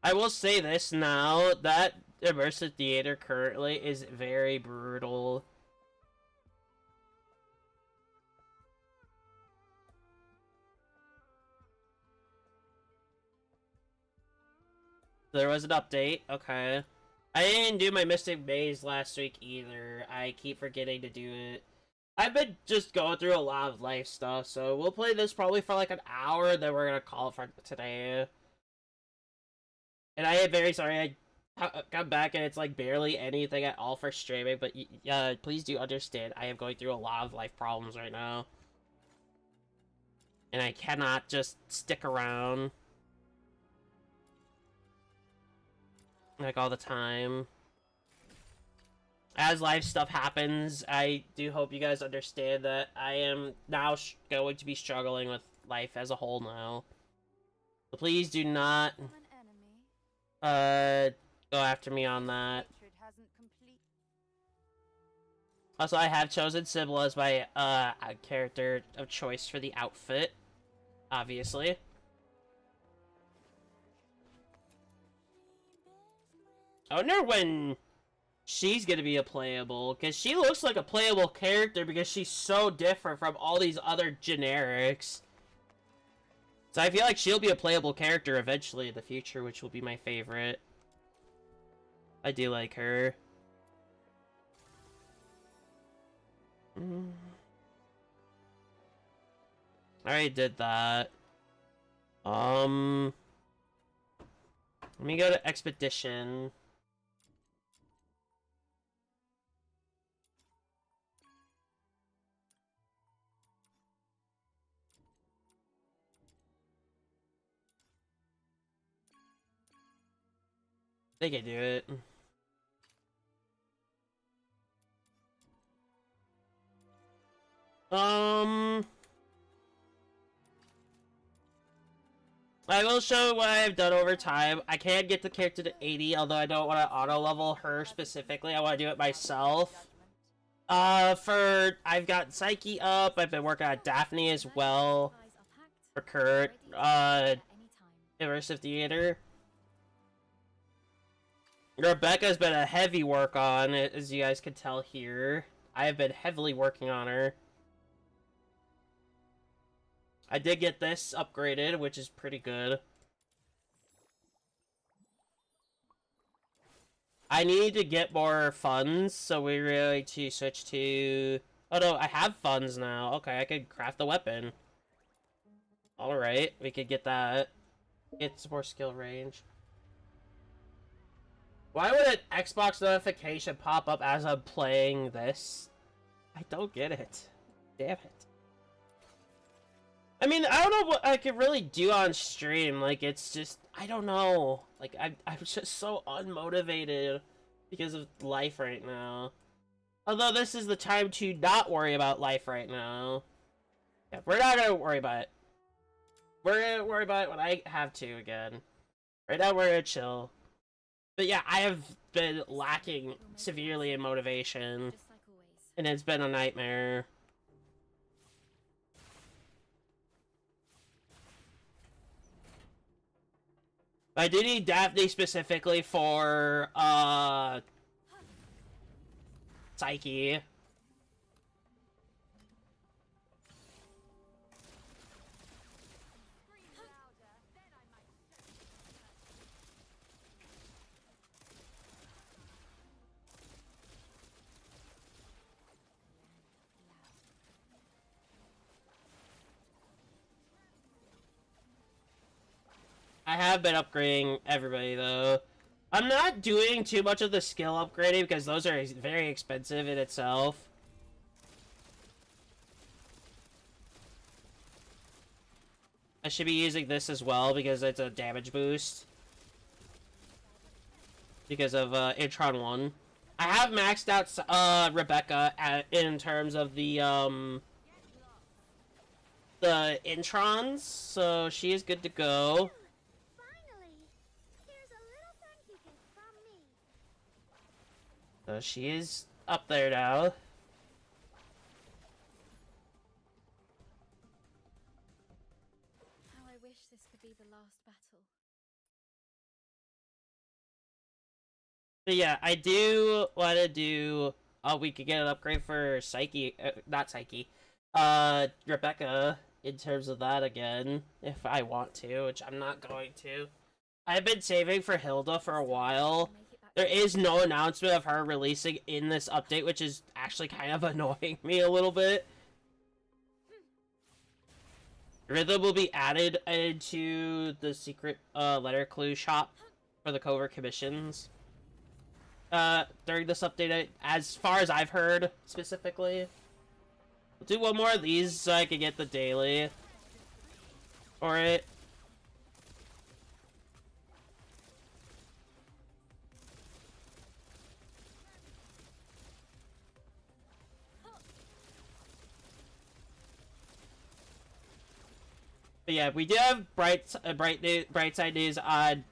I will say this now, that immersive theater currently is very brutal. There was an update, okay. I didn't do my Mystic Maze last week either. I keep forgetting to do it. I've been just going through a lot of life stuff, so we'll play this probably for like an hour, then we're gonna call it for today. And I am very sorry I got back and it's like barely anything at all for streaming, but yeah, please do understand I am going through a lot of life problems right now. And I cannot just stick around like all the time. As life stuff happens, I do hope you guys understand that I am now going to be struggling with life as a whole now. So please do not An enemy. go after me on that. Hatred hasn't complete. Also, I have chosen Sybil as my character of choice for the outfit, obviously. I wonder when she's gonna be a playable, because she looks like a playable character because she's so different from all these other generics. So I feel like she'll be a playable character eventually in the future, which will be my favorite. I do like her. I already did that. Let me go to Expedition. They can do it. I will show what I've done over time. I can get the character to 80, although I don't want to auto-level her specifically. I want to do it myself. I've got Psyche up. I've been working on Daphne as well. For Kurt. Immersive Theater. Rebecca's been a heavy work on, as you guys can tell here. I have been heavily working on her. I did get this upgraded, which is pretty good. I need to get more funds, so we're going to switch to... Oh no, I have funds now. Okay, I could craft the weapon. Alright, we could get that. Get some more skill range. Why would an Xbox notification pop up as I'm playing this? I don't get it. Damn it. I mean, I don't know what I could really do on stream. Like, it's just... I don't know. Like, I'm just so unmotivated because of life right now. Although this is the time to not worry about life right now. Yeah, we're not gonna worry about it. We're gonna worry about it when I have to again. Right now, we're gonna chill. But yeah, I have been lacking severely in motivation. Just like always. And it's been a nightmare. I do need Daphne specifically for, Psyche. I have been upgrading everybody, though. I'm not doing too much of the skill upgrading because those are very expensive in itself. I should be using this as well because it's a damage boost. Because of Intron 1. I have maxed out Rebecca in terms of the Introns, so she is good to go. So she is up there now. How I wish this could be the last battle. But yeah, I do want to do. We could get an upgrade for Psyche, not Psyche, Rebecca. In terms of that again, if I want to, which I'm not going to. I've been saving for Hilda for a while. There is no announcement of her releasing in this update, which is actually kind of annoying me a little bit. Rhythm will be added into the secret letter clue shop for the covert commissions. During this update, as far as I've heard, specifically. We'll do one more of these so I can get the daily for it. But yeah, we do have bright side news on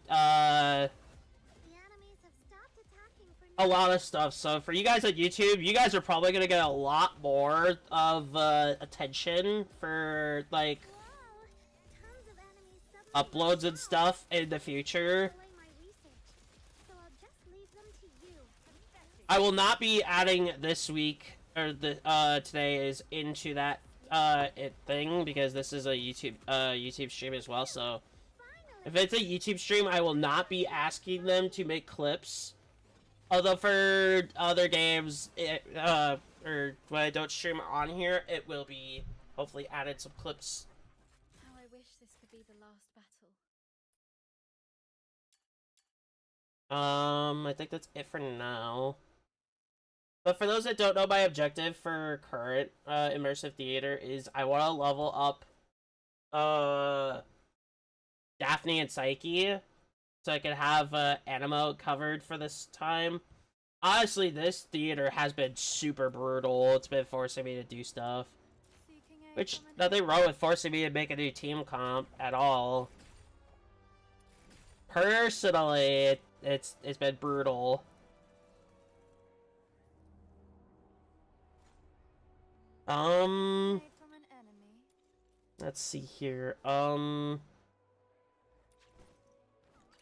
a lot of stuff. So for you guys on YouTube, you guys are probably gonna get a lot more of attention for like uploads and stuff in the future. I will not be adding this week or the today is into that thing because this is a YouTube stream as well. So if it's a YouTube stream, I will not be asking them to make clips. Although for other games, or when I don't stream on here, it will be hopefully added some clips. How I wish this could be the last battle. I think that's it for now. But for those that don't know, my objective for current immersive theater is I want to level up Daphne and Psyche so I can have Animo covered for this time. Honestly, this theater has been super brutal. It's been forcing me to do stuff. Which, nothing wrong with forcing me to make a new team comp at all. Personally, it's been brutal. Let's see here.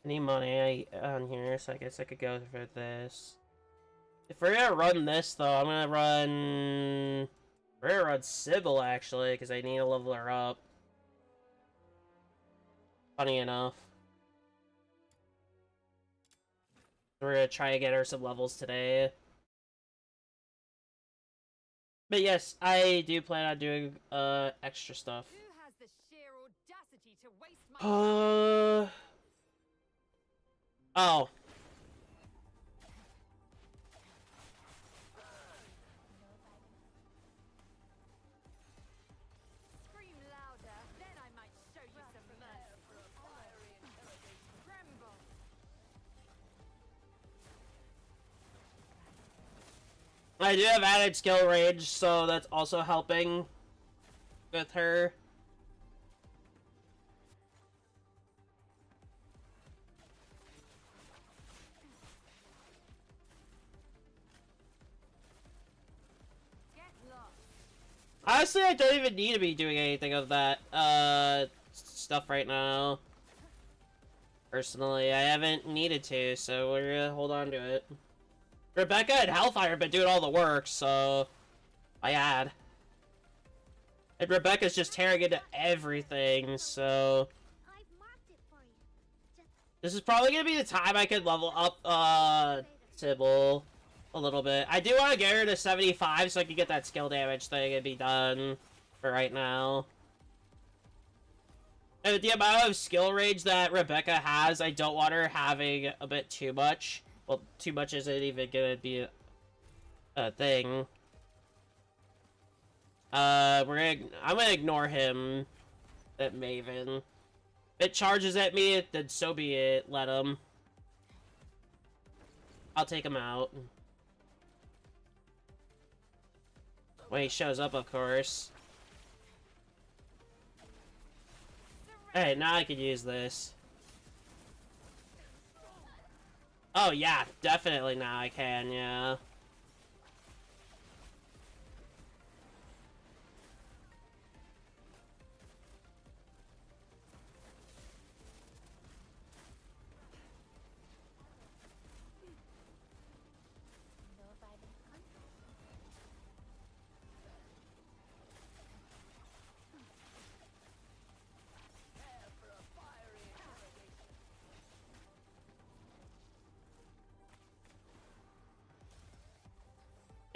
Any money on here, so I guess I could go for this. If we're gonna run this, though, I'm gonna run... We're gonna run Sybil, actually, because I need to level her up. Funny enough. We're gonna try to get her some levels today. But yes, I do plan on doing extra stuff. Who has the sheer audacity to waste my Oh. Scream louder, then I might show you some mercy. Tremble. I do have added skill range, so that's also helping with her. Get lost. Honestly, I don't even need to be doing anything of that stuff right now. Personally, I haven't needed to, so we're gonna hold on to it. Rebecca and Hellfire have been doing all the work, so I add. And Rebecca's just tearing into everything, so this is probably gonna be the time I could level up Sybil a little bit. I do want to get her to 75 so I can get that skill damage thing and be done for right now. And with the amount of skill range that Rebecca has, I don't want her having a bit too much. Well, too much isn't even gonna be a thing. I'm gonna ignore him, that Maven. If it charges at me, then so be it. Let him. I'll take him out. When he shows up, of course. Alright, now I can use this. Oh yeah, definitely now I can, yeah.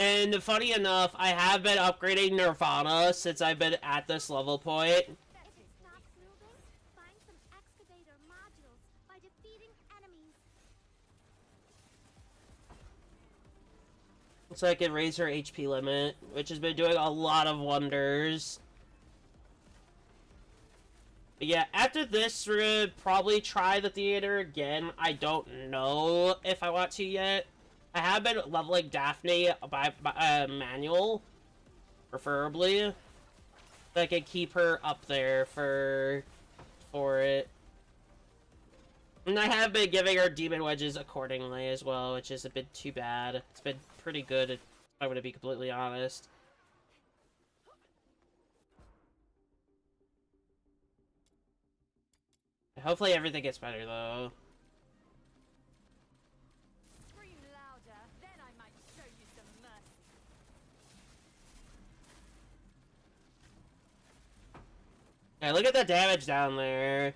And funny enough, I have been upgrading Nirvana since I've been at this level point. If it stops moving, find some excavator modules by defeating enemies. So I can raise her HP limit, which has been doing a lot of wonders. But yeah, after this, we're gonna probably try the theater again. I don't know if I want to yet. I have been leveling Daphne by manual, preferably. So I can keep her up there for it. And I have been giving her demon wedges accordingly as well, which is a bit too bad. It's been pretty good, if I'm gonna be completely honest. Hopefully everything gets better though. Scream louder, then I might show you some mercy. Yeah, look at the damage down there.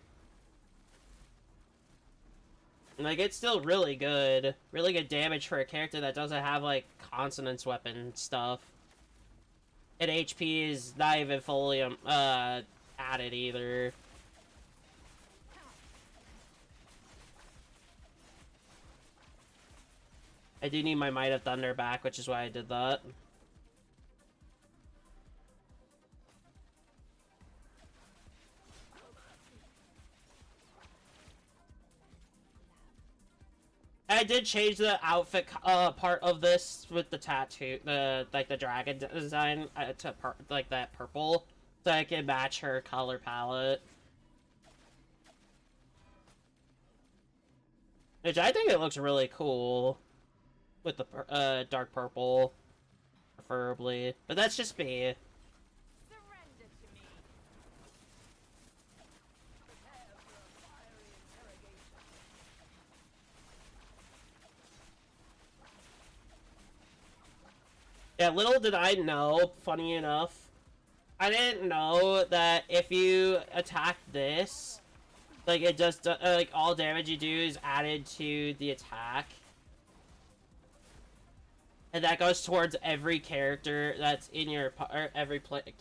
Like, it's still really good. Really good damage for a character that doesn't have, like, consonance weapon stuff. And HP is not even fully, added either. I do need my Might of Thunder back, which is why I did that. I did change the outfit part of this with the tattoo, the dragon design to like that purple, so I can match her color palette. Which I think it looks really cool with the dark purple, preferably. But that's just me. Surrender to me. Prepare for a fiery interrogation. Yeah, little did I know, funny enough, I didn't know that if you attack this, like, it just, like, all damage you do is added to the attack. And that goes towards every character that's in your, or everybody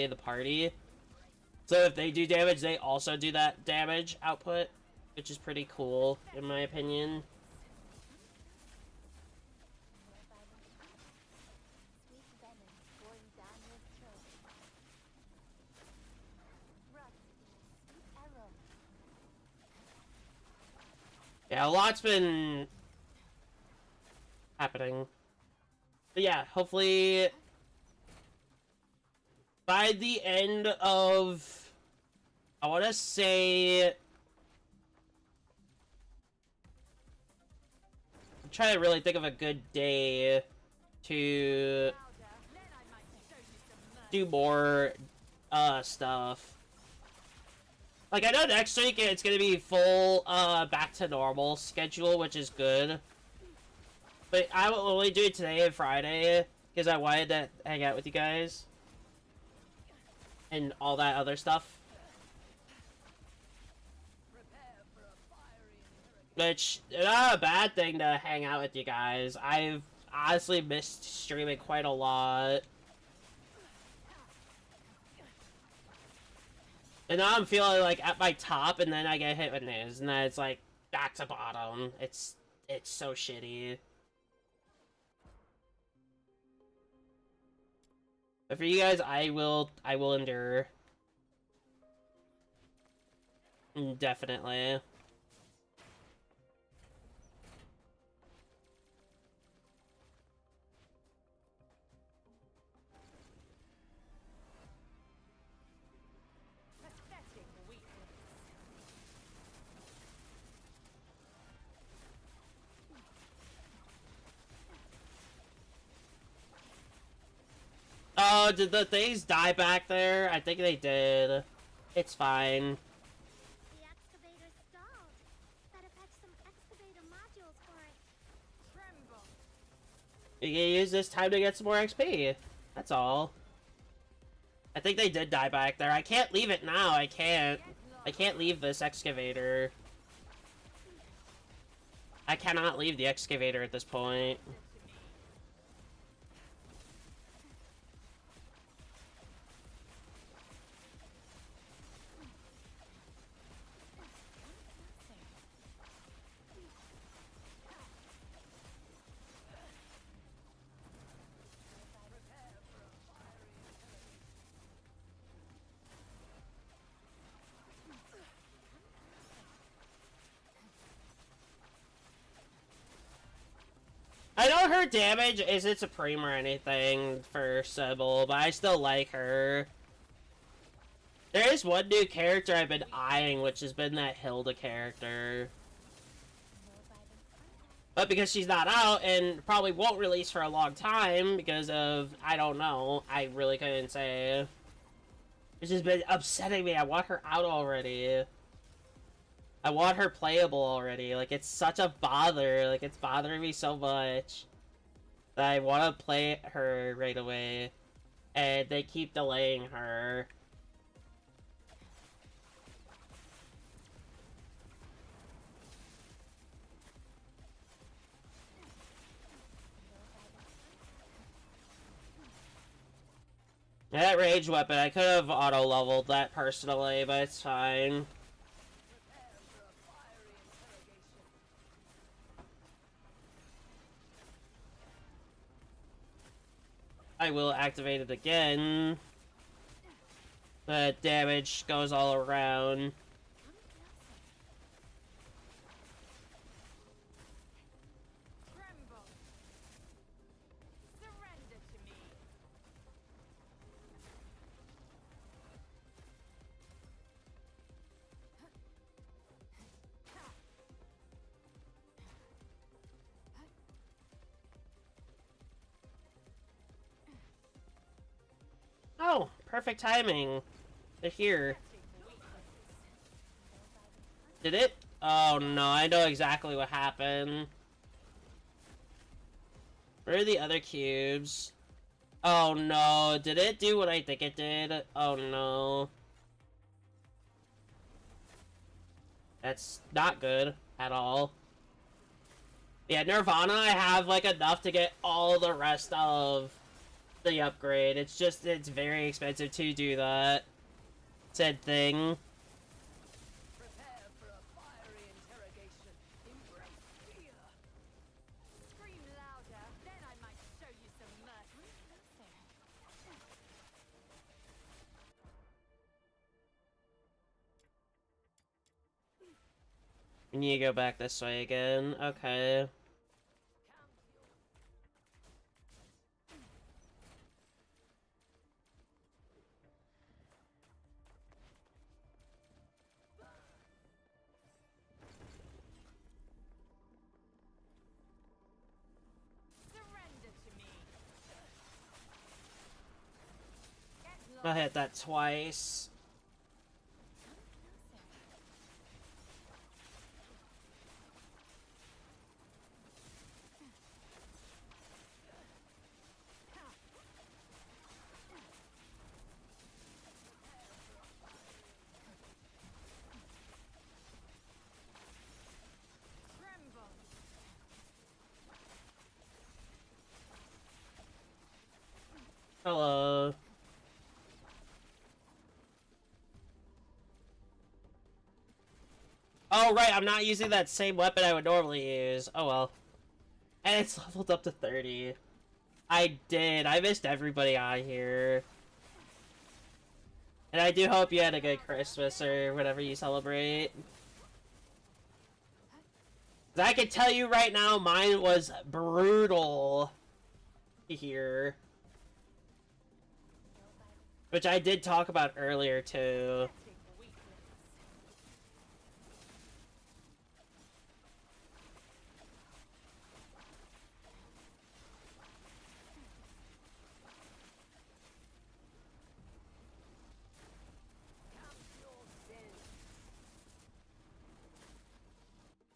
in the party. So if they do damage, they also do that damage output, which is pretty cool, in my opinion. Sweet venom pouring down your throat. Rust in a sweet aroma. Yeah, a lot's been happening. But yeah, hopefully by the end of, I want to say, I'm trying to really think of a good day to Louder, then I might show you some mercy. do more stuff. Like, I know next week it's gonna be full back to normal schedule, which is good. But I will only do it today and Friday because I wanted to hang out with you guys and all that other stuff. Prepare for a fiery interrogation. Which, not a bad thing to hang out with you guys. I've honestly missed streaming quite a lot. And now I'm feeling like at my top, and then I get hit with news, and then it's like back to bottom. It's so shitty. But for you guys, I will endure. Definitely. Pathetic weakness. Oh, did the things die back there? I think they did. It's fine. The excavator stalled. Better fetch some excavator modules for it. Tremble. You can use this time to get some more XP. That's all. I think they did die back there. I can't leave it now. I can't leave this excavator. I cannot leave the excavator at this point. her damage isn't supreme or anything for Sybil, but I still like her. There is one new character I've been eyeing, which has been that Hilda character. But because she's not out, and probably won't release for a long time, because of, I don't know, I really couldn't say. It's just been upsetting me. I want her out already. I want her playable already. Like, it's such a bother. Like, it's bothering me so much that I want to play her right away. And they keep delaying her. That rage weapon, I could have auto-leveled that personally, but it's fine. I will activate it again. The damage goes all around. Tremble. Surrender to me. Oh, perfect timing. They're here. Did it? Oh no, I know exactly what happened. Where are the other cubes? Oh no, did it do what I think it did? Oh no. That's not good at all. Yeah, Nirvana, I have like enough to get all the rest of the upgrade. It's just, it's very expensive to do that said thing. Prepare for a fiery interrogation. Embrace fear. Scream louder, then I might show you some mercy. We need to go back this way again. Okay. Surrender to me. Get I lost. hit that twice. Tremble. Hello. Oh, right, I'm not using that same weapon I would normally use. Oh, well. And it's leveled up to 30. I did. I missed everybody out here. And I do hope you had a good Christmas or whatever you celebrate. 'Cause I can tell you right now, mine was brutal here. Which I did talk about earlier, too. Pathetic weakness.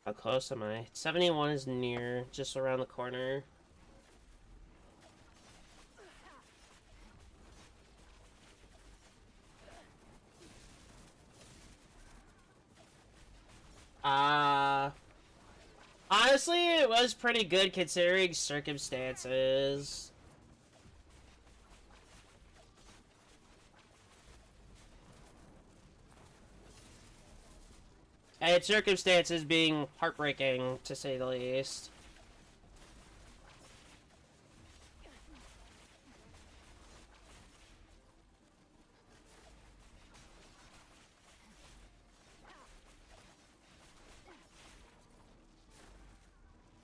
How close am I? 71 is near, just around the corner. Honestly, it was pretty good considering circumstances. And circumstances being heartbreaking, to say the least.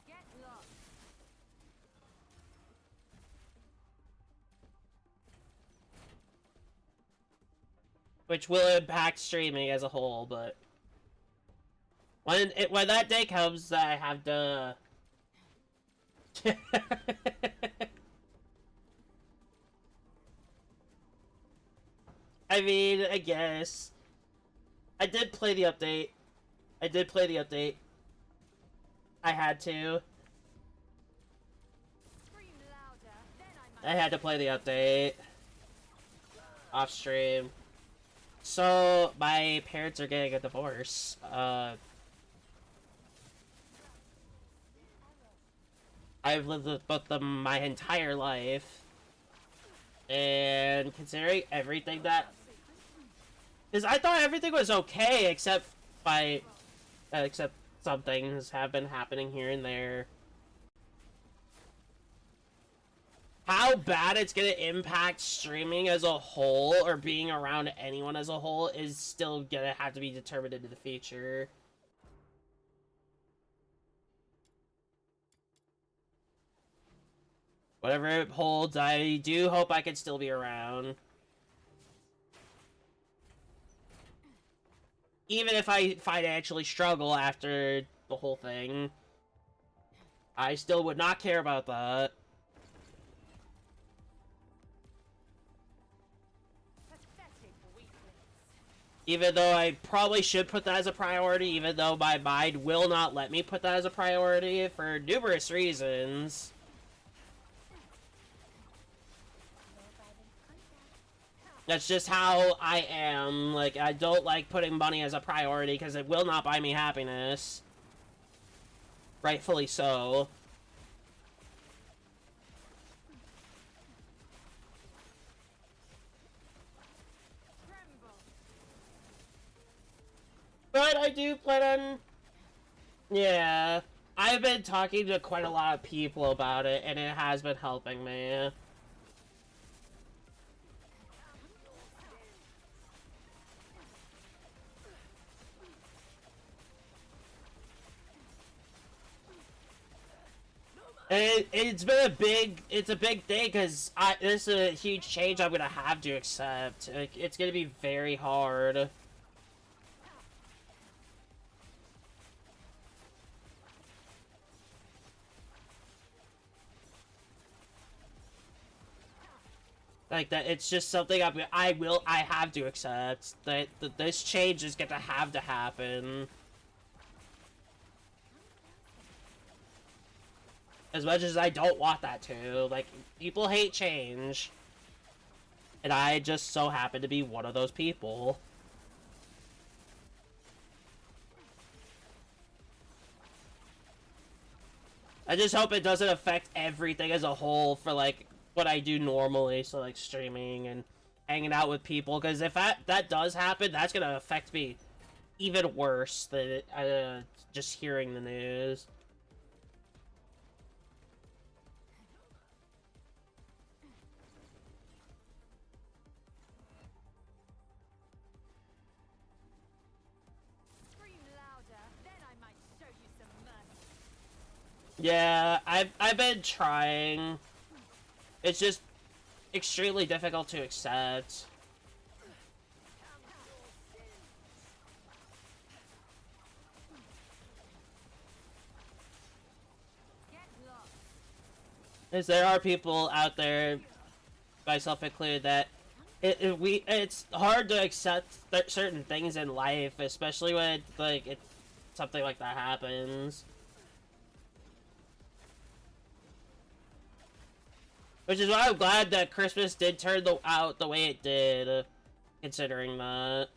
Get lost. which will impact streaming as a whole, but when that day comes, I have to. I mean, I guess I did play the update. I did play the update. I had to. Scream louder, then I had to play the update off stream. So my parents are getting a divorce. I've lived with both of them my entire life, and considering everything that, because I thought everything was okay except some things have been happening here and there. How bad it's gonna impact streaming as a whole, or being around anyone as a whole, is still gonna have to be determined into the future. Whatever it holds, I do hope I can still be around. Even if I financially struggle after the whole thing, I still would not care about that. pathetic weaklings. Even though I probably should put that as a priority, even though my mind will not let me put that as a priority for numerous reasons. That's just how I am. Like, I don't like putting money as a priority because it will not buy me happiness. Rightfully so. Tremble. But I do plan on... Yeah. I've been talking to quite a lot of people about it, and it has been helping me. And it's been a big thing because this is a huge change I'm gonna have to accept. Like, it's gonna be very hard. Like that, it's just something I have to accept that this change is gonna have to happen. As much as I don't want that to, like, people hate change. And I just so happen to be one of those people. I just hope it doesn't affect everything as a whole for, like, what I do normally. So, like, streaming and hanging out with people. Because if that does happen, that's gonna affect me even worse than just hearing the news. Yeah, I've been trying. It's just extremely difficult to accept. As there are people out there, myself included, that it's hard to accept certain things in life, especially when something like that happens. Which is why I'm glad that Christmas did turn out the way it did, considering that.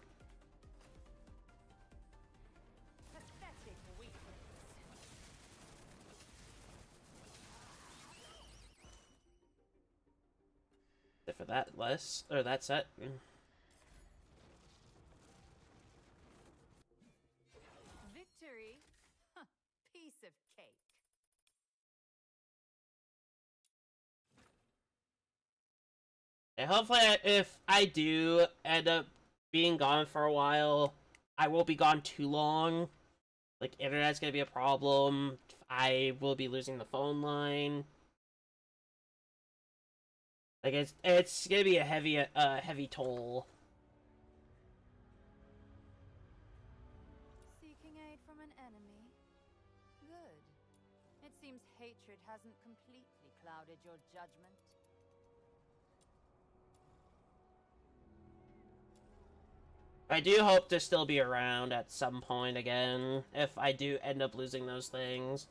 Pathetic weaklings. For that that set. Victory? Huh, piece of cake. And hopefully, if I do end up being gone for a while, I won't be gone too long. Like, internet's gonna be a problem. I will be losing the phone line. Like, it's gonna be a heavy toll. from an enemy? Good. It seems hatred hasn't completely clouded your judgment. I do hope to still be around at some point again, if I do end up losing those things.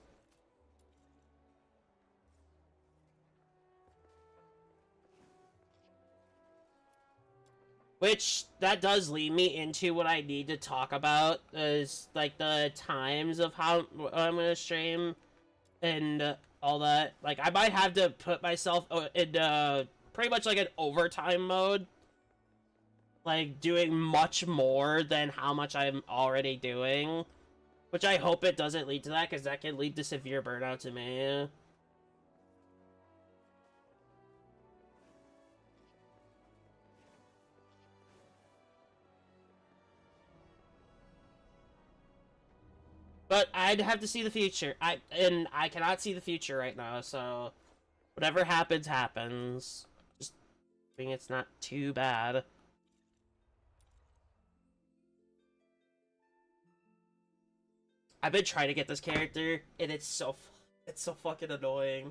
Which, that does lead me into what I need to talk about, is, like, the times of how I'm gonna stream, and all that. Like, I might have to put myself in, pretty much like an overtime mode. Like, doing much more than how much I'm already doing. Which I hope it doesn't lead to that, because that can lead to severe burnout to me. But I'd have to see the future. I cannot see the future right now, so whatever happens, happens. Just think it's not too bad. I've been trying to get this character, and it's so fucking annoying.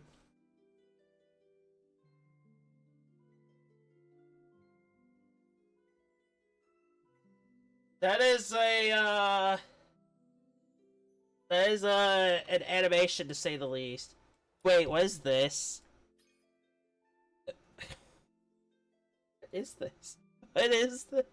That is an animation, to say the least. Wait, what is this? What is this? What is this?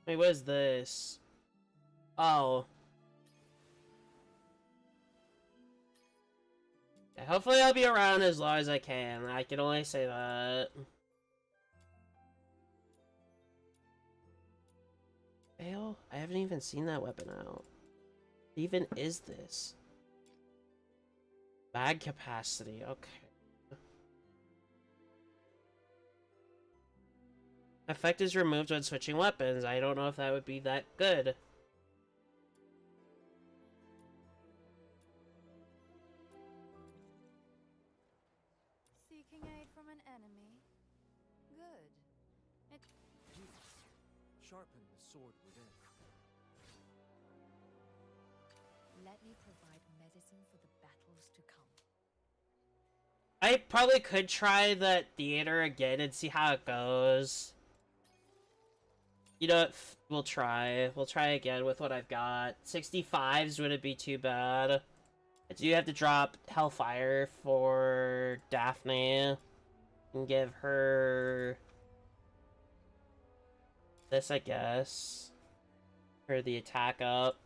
Wait, what is this? Oh. Yeah, hopefully I'll be around as long as I can. I can only say that. Fail? I haven't even seen that weapon out. What even is this? Bag capacity, okay. Effect is removed when switching weapons. I don't know if that would be that good. Seeking aid from an enemy? Good. It... Sharpen the sword within. Let me provide medicine for the battles to come. I probably could try that theater again and see how it goes. You know what? We'll try. We'll try again with what I've got. 65s wouldn't be too bad. I do have to drop Hellfire for Daphne. And give her... this, I guess. For the attack up.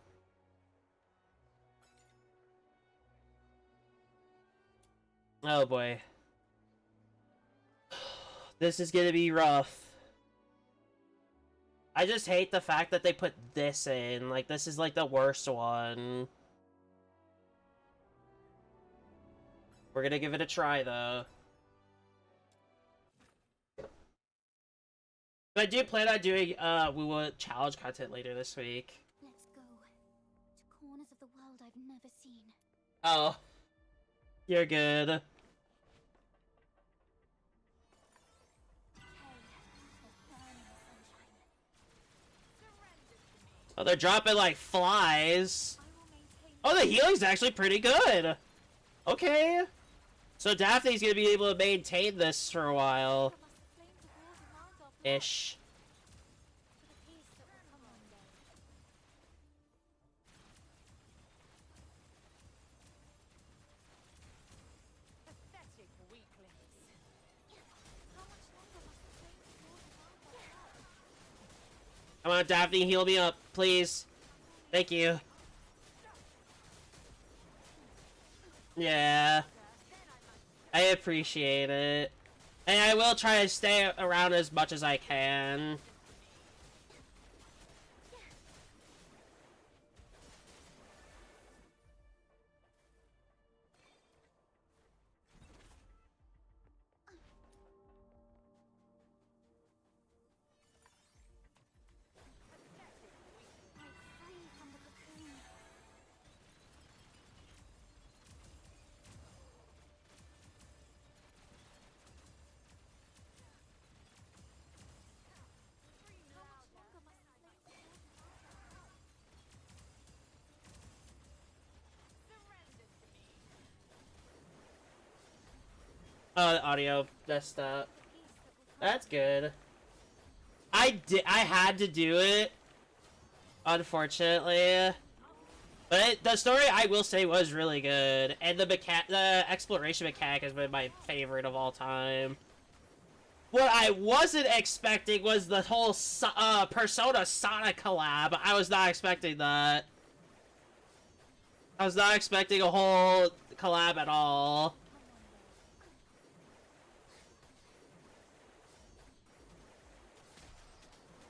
Oh boy. This is gonna be rough. I just hate the fact that they put this in. Like, this is like the worst one. We're gonna give it a try, though. But I do plan on doing, we will challenge content later this week. Let's go to corners of the world I've never seen. Oh. You're good. Oh, they're dropping like flies. Oh, the healing's actually pretty good. Okay. So Daphne's gonna be able to maintain this for a while. Ish. Pathetic weaklings. Come on, Daphne, heal me up, please. Thank you. Yeah. I appreciate it. And I will try to stay around as much as I can. Oh, the audio messed up. That's good. I had to do it, unfortunately. But the story, I will say, was really good, and the exploration mechanic has been my favorite of all time. What I wasn't expecting was the whole Persona Sonic collab. I was not expecting that. I was not expecting a whole collab at all.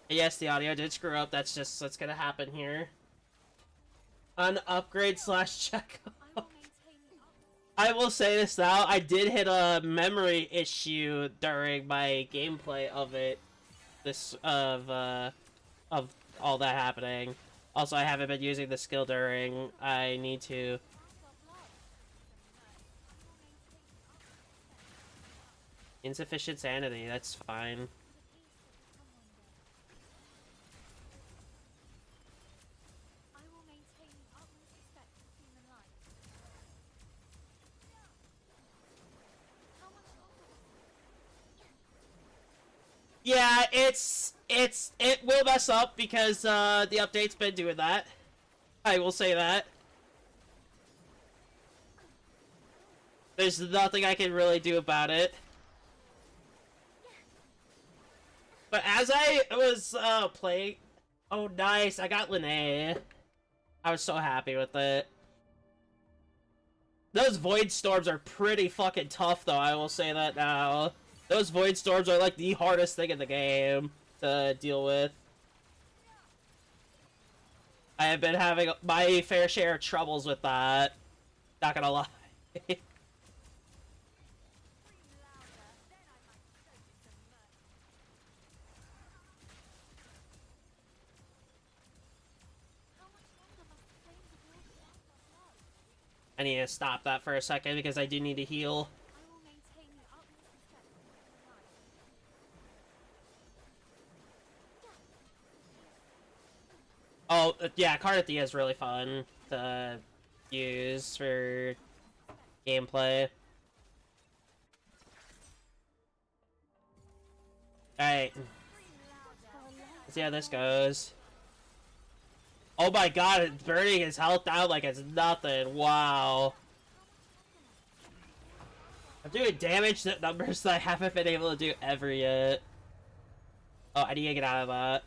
Yes, the audio did screw up. That's what's gonna happen here. An upgrade slash check. I will say this now. I did hit a memory issue during my gameplay of it. Of all that happening. Also, I haven't been using the skill during. I need to. Insufficient sanity. That's fine. Yeah, it will mess up because the update's been doing that. I will say that. There's nothing I can really do about it. But as I was playing, oh nice, I got Linnea. I was so happy with it. Those Void Storms are pretty fucking tough though, I will say that now. Those Void Storms are like the hardest thing in the game to deal with. I have been having my fair share of troubles with that. Not gonna lie. I need to stop that for a second because I do need to heal. Oh, yeah, Cardathia is really fun to use for gameplay. Alright. Let's see how this goes. Oh my god, it's burning his health down like it's nothing. Wow. I'm doing damage numbers that I haven't been able to do ever yet. Oh, I need to get out of that.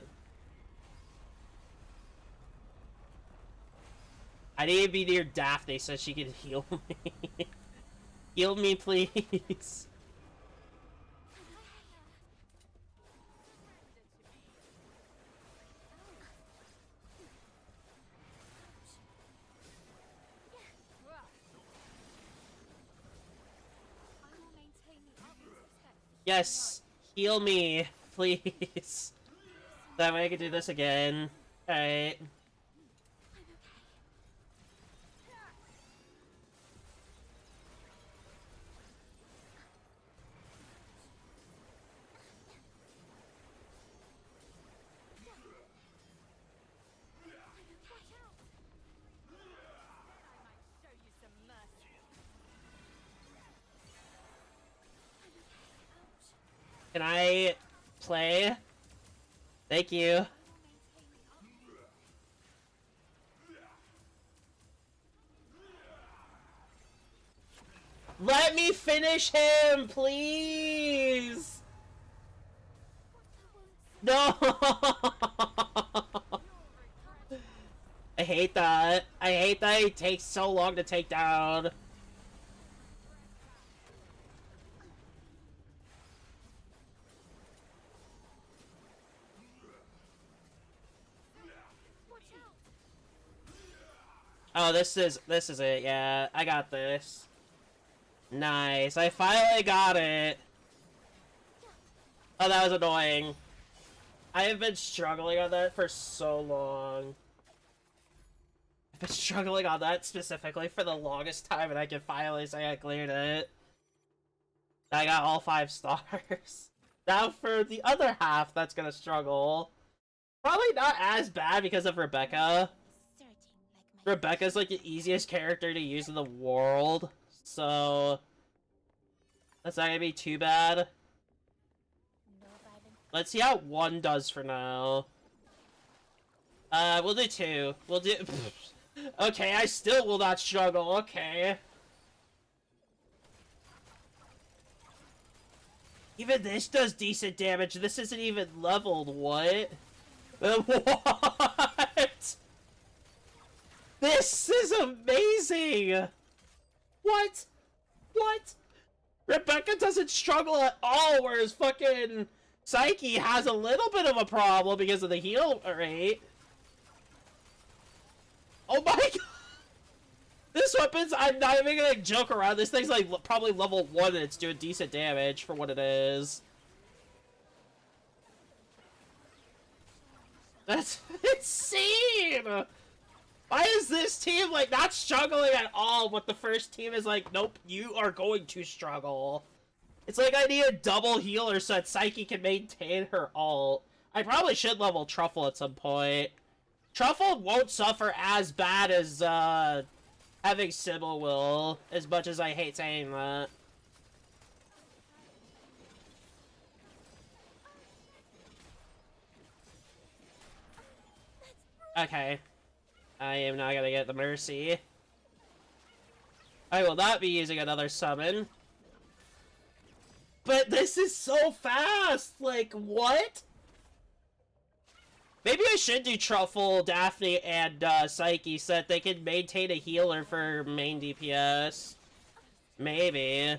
I need to be near Daphne so she can heal me. Heal me, please. Yes, heal me, please. That way I can do this again. Alright. Can I play? Thank you. Let me finish him, please! No! I hate that. I hate that it takes so long to take down. Oh, this is it. Yeah, I got this. Nice. I finally got it. Oh, that was annoying. I have been struggling on that for so long. I've been struggling on that specifically for the longest time, and I can finally say I cleared it. I got all 5 stars. Now for the other half that's gonna struggle. Probably not as bad because of Rebecca. Rebecca's like the easiest character to use in the world, so That's not gonna be too bad. No violent. Let's see how 1 does for now. We'll do 2. We'll do... Okay, I still will not struggle, okay. Even this does decent damage. This isn't even leveled, what? What? This is amazing! What? What? Rebecca doesn't struggle at all, whereas fucking Psyche has a little bit of a problem because of the heal rate. Oh my god! This weapon's, I'm not even gonna joke around, this thing's like probably level 1 and it's doing decent damage for what it is. That's insane! Why is this team like not struggling at all but the first team is like, nope, you are going to struggle. It's like I need a double healer so that Psyche can maintain her ult. I probably should level Truffle at some point. Truffle won't suffer as bad as having Sybil will, as much as I hate saying that. Okay. I am not gonna get the Mercy. I will not be using another summon. But this is so fast! Like, what? Maybe I should do Truffle, Daphne, and Psyche so that they can maintain a healer for main DPS. Maybe.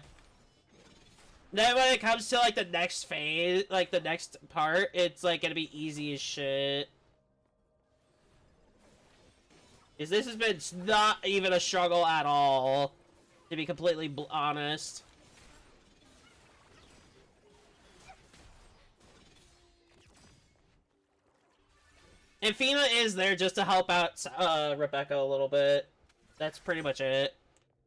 Then when it comes to, like, the next phase, like, the next part, it's, like, gonna be easy as shit. Because this has been not even a struggle at all, to be completely honest. And Fina is there just to help out Rebecca a little bit. That's pretty much it.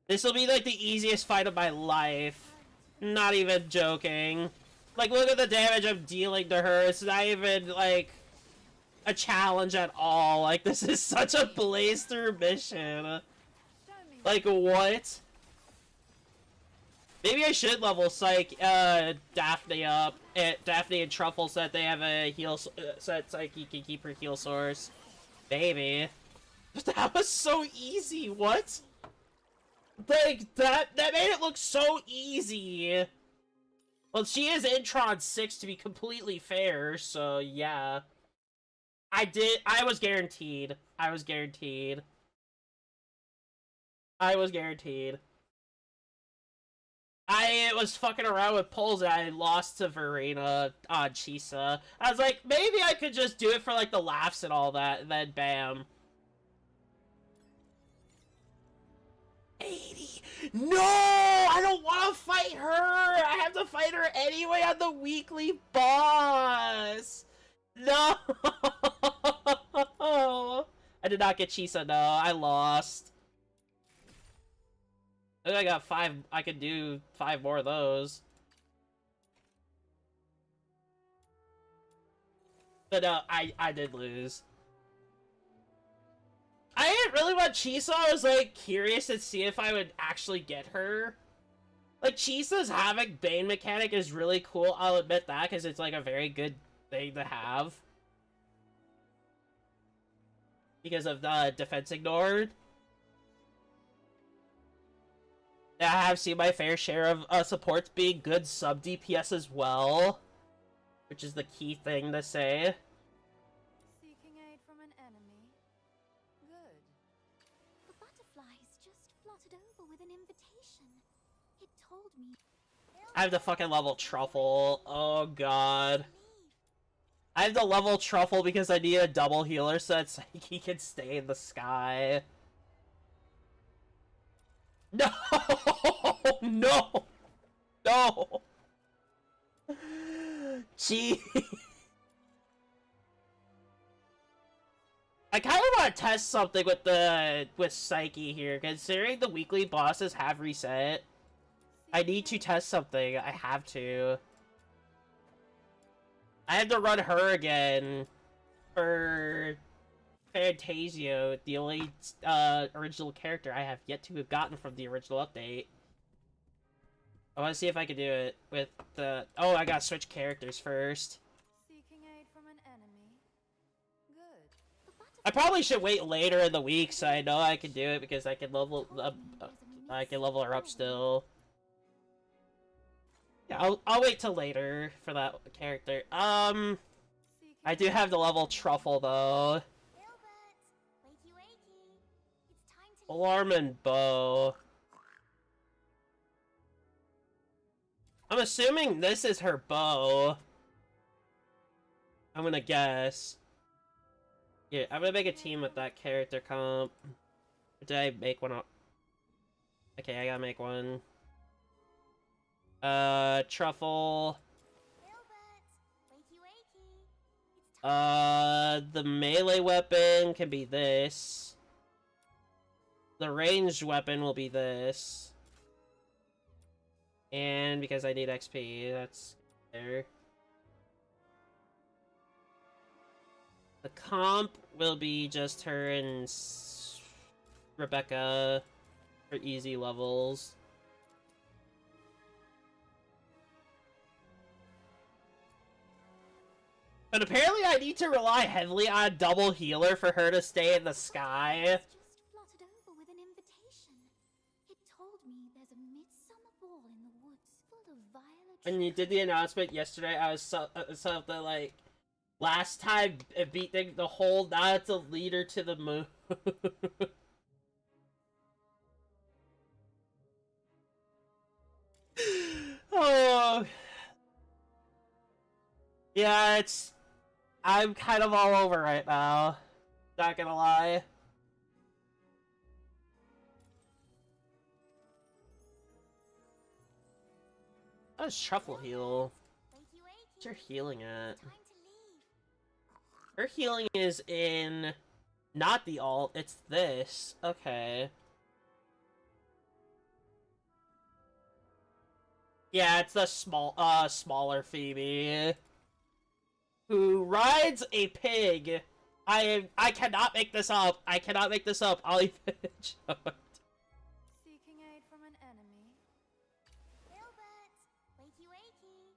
This will be like the easiest fight of my life. Not even joking. Like, look at the damage I'm dealing to her. It's not even, like, a challenge at all. Like, this is such a blaze through mission. Like, what? Maybe I should level Daphne up, Daphne and Truffle so that they have a heal, so that Psyche can keep her heal source. Maybe. But that was so easy, what? Like, that made it look so easy. Well, she is Intron 6 to be completely fair, so yeah. I was guaranteed. I was guaranteed. I was fucking around with polls and I lost to Verena on Chisa. I was like, maybe I could just do it for like the laughs and all that, and then bam. 80. No! I don't want to fight her! I have to fight her anyway on the weekly boss! No! I did not get Chisa, no. I lost. I think I got 5. I could do 5 more of those. But no, I did lose. I didn't really want Chisa. I was like curious to see if I would actually get her. Like, Chisa's Havoc Bane mechanic is really cool. I'll admit that because it's like a very good thing to have. Because of the defense ignored. I have seen my fair share of supports being good sub DPS as well, which is the key thing to say. Seeking aid from an enemy. Good. The butterflies just fluttered over with an invitation. It told me. I have to fucking level Truffle. Oh god. I have to level Truffle because I need a double healer so that he can stay in the sky. No! No! No! Gee. I kind of want to test something with Psyche here, considering the weekly bosses have reset. I need to test something. I have to. I have to run her again for Fantasio, the only original character I have yet to have gotten from the original update. I want to see if I can do it with the... Oh, I gotta switch characters first. Seeking aid from an enemy. Good. The butterfly I probably should wait later in the week so I know I can do it because I can level up. I can level her up still. Yeah, I'll wait till later for that character. I do have the level Truffle though. Gilbert, wakey wakey. It's time to Alarm and Bow. I'm assuming this is her bow. I'm gonna guess. Yeah, I'm gonna make a team with that character comp. Did I make one up? Okay, I gotta make one. Truffle. Gilbert, wakey wakey. It's The melee weapon can be this. The ranged weapon will be this. And because I need XP, that's there. The comp will be just her and Rebecca for easy levels. But apparently I need to rely heavily on double healer for her to stay in the sky. just fluttered over with an invitation. It told me there's a midsummer ball in the woods full of violet. When you did the announcement yesterday, I was something like, last time beating the whole, now it's a leader to the moon. Oh. Yeah, I'm kind of all over right now. Not gonna lie. How does Truffle heal? Wakey What's wakey. her healing at? Time to leave. Her healing is in... Not the alt, it's this. Okay. Yeah, it's the smaller Phoebe. Who rides a pig. I cannot make this up. I cannot make this up. I'll even show it. Seeking aid from an enemy. Gilbert, wakey wakey.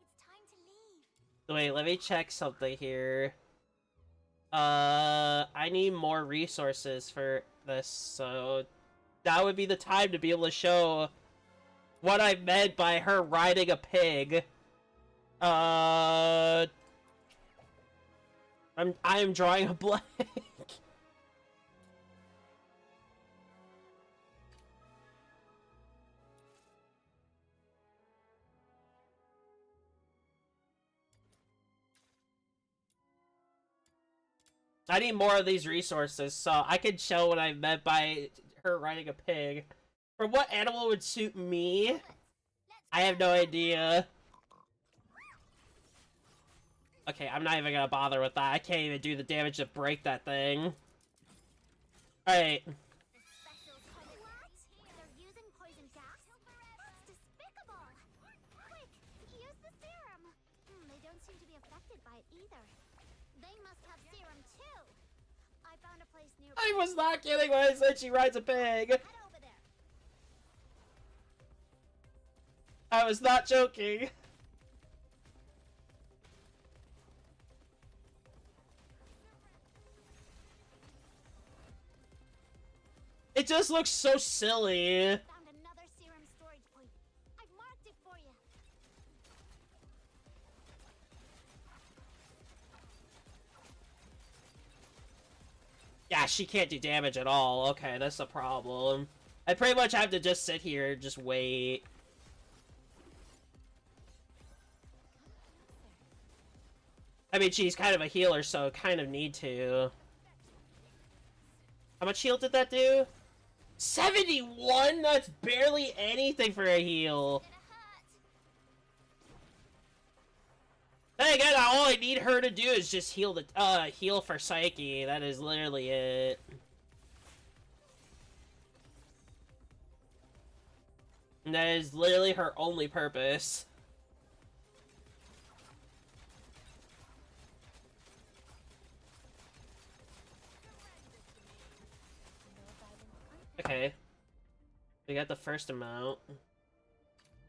It's time to leave. Wait, let me check something here. I need more resources for this, so that would be the time to be able to show what I meant by her riding a pig. I am drawing a blank. I need more of these resources so I can show what I meant by her riding a pig. For what animal would suit me? I have no idea. Okay, I'm not even gonna bother with that. I can't even do the damage to break that thing. Alright. What? They're using poison gas? That's despicable! Quick, use the serum! They don't seem to be affected by it either. They must have serum too! I found a place nearby. I was not kidding when I said she rides a pig. Head over there. I was not joking. It just looks so silly. Found another serum storage point. I've marked it for you. Yeah, she can't do damage at all. Okay, that's the problem. I pretty much have to just sit here and just wait. I mean, she's kind of a healer, so kind of need to. How much heal did that do? 71? That's barely anything for a heal. Gonna hurt. Then again, all I need her to do is just heal the heal for Psyche. That is literally it. And that is literally her only purpose. Okay. We got the first amount.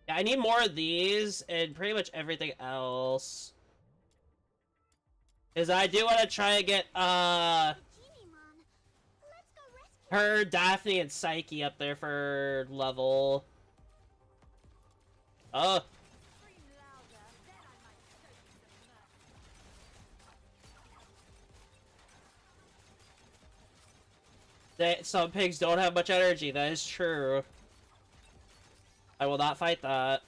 Yeah, I need more of these and pretty much everything else. Cause I do want to try and get Genie-mon, let's go rescue. her, Daphne, and Psyche up there for level. Oh, Scream louder, then I might show you some mercy. some pigs don't have much energy. That is true. I will not fight that.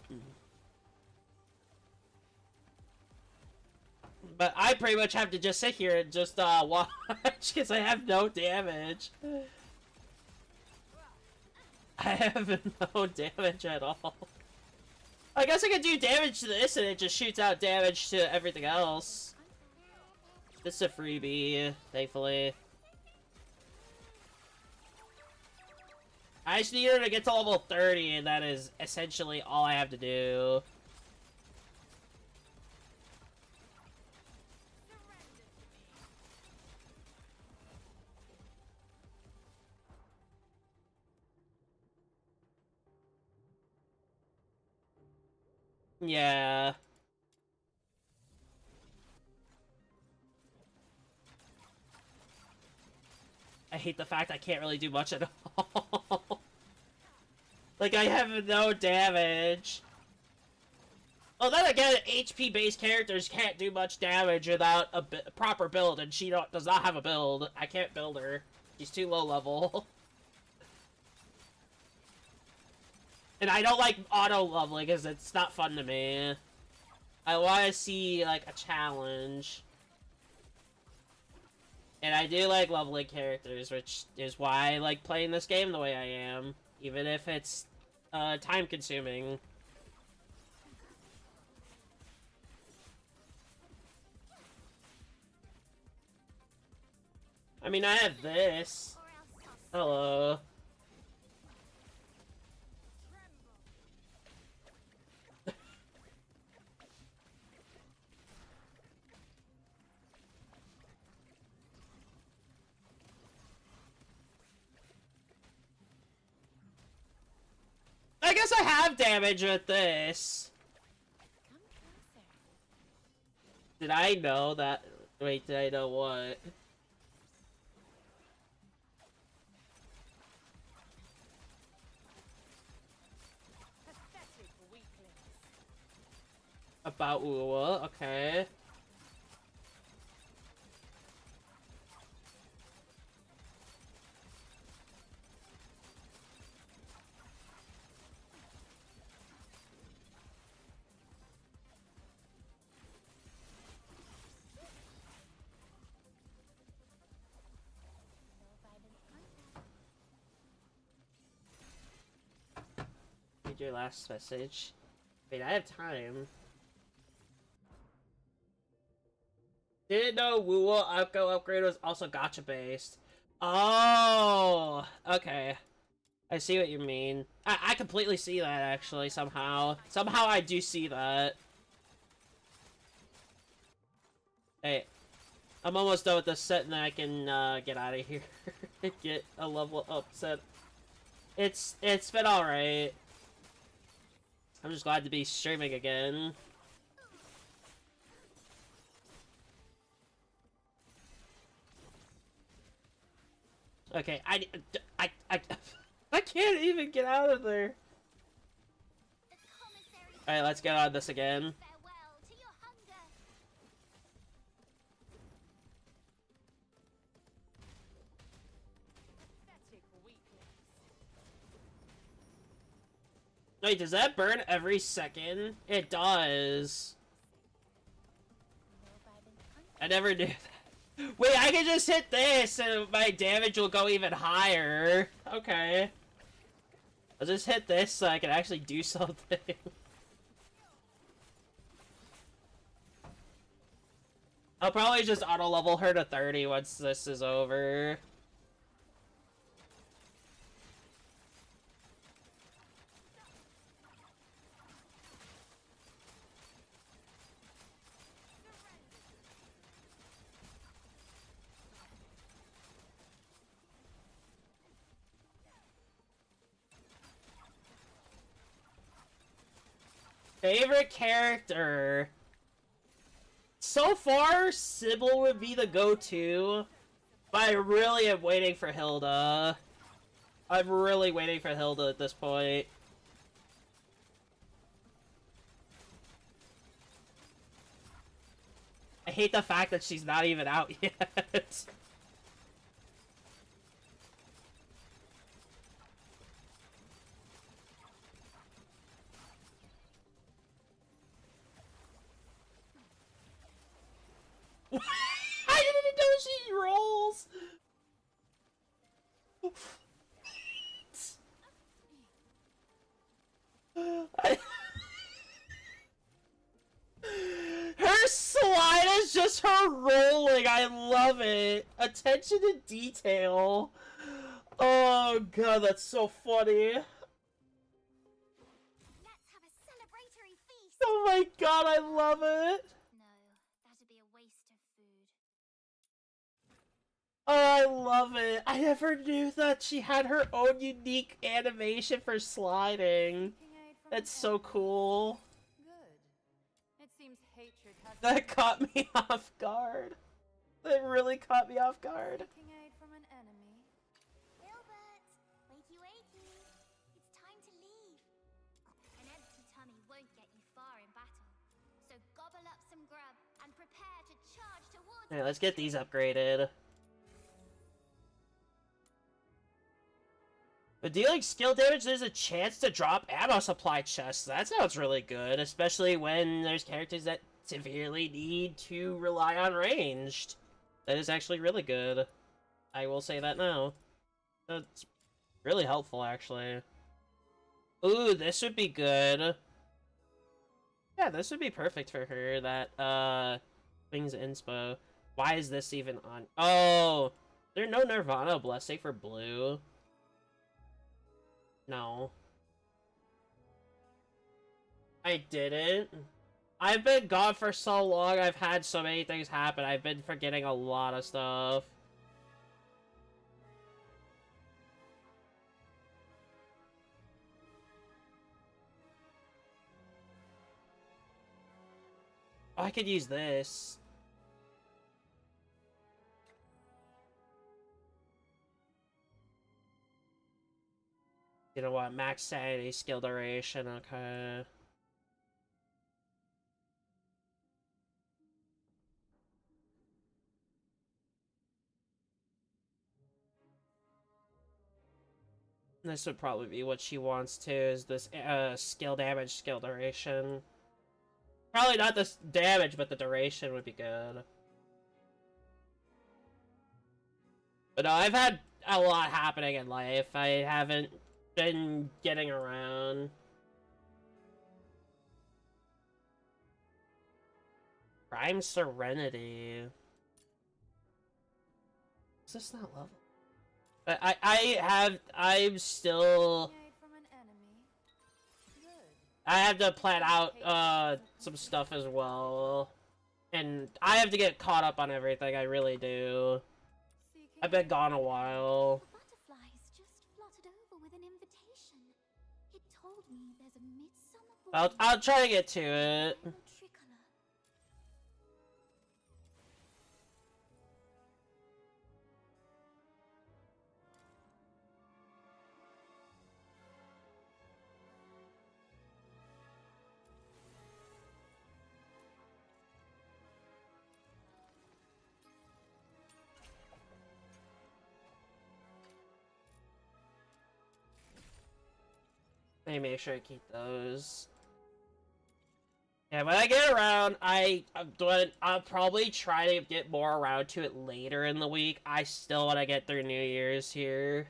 But I pretty much have to just sit here and just watch because I have no damage. I have no damage at all. I guess I could do damage to this and it just shoots out damage to everything else. This is a freebie, thankfully. I just need her to get to level 30 and that is essentially all I have to do. Yeah. I hate the fact I can't really do much at all. Like, I have no damage. Well, then again, HP-based characters can't do much damage without a proper build, and she does not have a build. I can't build her. She's too low level. And I don't like auto-leveling because it's not fun to me. I want to see, like, a challenge. And I do like leveling characters, which is why I like playing this game the way I am. Even if it's, time-consuming. I mean, I have this. Hello. I guess I have damage with this. Come closer. Did I know that? Wait, did I know what? Pathetic weaklings. About Uwa, okay. Read your last message. Wait, I have time. Didn't know Wuwa Upgo upgrade was also gacha based. Oh, okay. I see what you mean. I completely see that actually somehow. Somehow I do see that. Hey, I'm almost done with this set and then I can get out of here. Get a level up set. It's been alright. I'm just glad to be streaming again. Okay, I can't even get out of there. Alright, let's get on this again. Farewell to your hunger. Pathetic weaklings. Wait, does that burn every second? It does. I never knew that. Wait, I can just hit this and my damage will go even higher. Okay. I'll just hit this so I can actually do something. I'll probably just auto-level her to 30 once this is over. Favorite character? So far, Sybil would be the go-to, but I really am waiting for Hilda. I'm really waiting for Hilda at this point. I hate the fact that she's not even out yet. I didn't know she rolls! Her slide is just her rolling. I love it. Attention to detail. Oh god, that's so funny. Let's have a celebratory feast. Oh my god, I love it. No, that'd be a waste of food. Oh, I love it. I never knew that she had her own unique animation for sliding. That's so cool. Good. It seems hatred has That caught me off guard. That really caught me off guard. seeking aid from an enemy. Gilbert, wakey wakey. It's time to leave. An empty tummy won't get you far in battle. So gobble up some grub and prepare to charge towards Yeah, let's get these upgraded. But dealing skill damage, there's a chance to drop ammo supply chests. That sounds really good, especially when there's characters that severely need to rely on ranged. That is actually really good. I will say that now. That's really helpful, actually. Ooh, this would be good. Yeah, this would be perfect for her, that, Wings Inspo. Why is this even on? Oh! There's no Nirvana Blessing for blue. No. I didn't. I've been gone for so long, I've had so many things happen, I've been forgetting a lot of stuff. Oh, I could use this. You know what? Max sanity, skill duration, okay. This would probably be what she wants too, is this skill damage, skill duration. Probably not the damage, but the duration would be good. But no, I've had a lot happening in life. I haven't been getting around. Prime Serenity. Is this not level? But I'm still... Seeking aid from an enemy. Good. I have to plan out, some stuff as well. And I have to get caught up on everything, I really do. Seeking I've been aid gone a from an while. The butterflies just fluttered over with an invitation. It told me there's a midsummer I'll try to get to it. tricolor. Let me make sure I keep those. Yeah, when I get around, I'll probably try to get more around to it later in the week. I still want to get through New Year's here.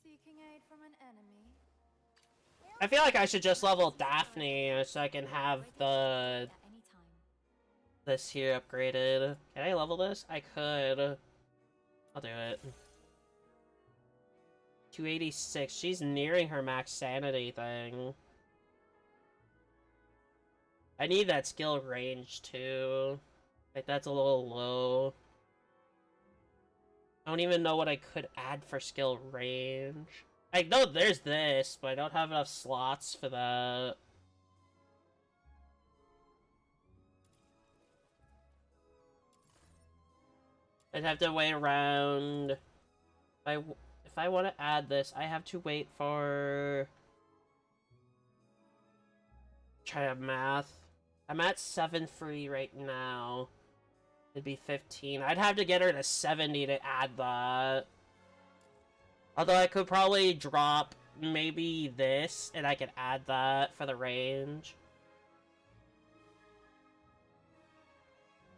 Seeking aid from an enemy. I feel like I should just level Daphne so I can have the At any time. this here upgraded. Can I level this? I could. I'll do it. 286. She's nearing her max sanity thing. I need that skill range too. Like, that's a little low. I don't even know what I could add for skill range. I know there's this, but I don't have enough slots for that. I'd have to wait around. If I want to add this, I have to wait for. Try to math. I'm at 7 free right now. It'd be 15. I'd have to get her to 70 to add that. Although I could probably drop maybe this, and I could add that for the range.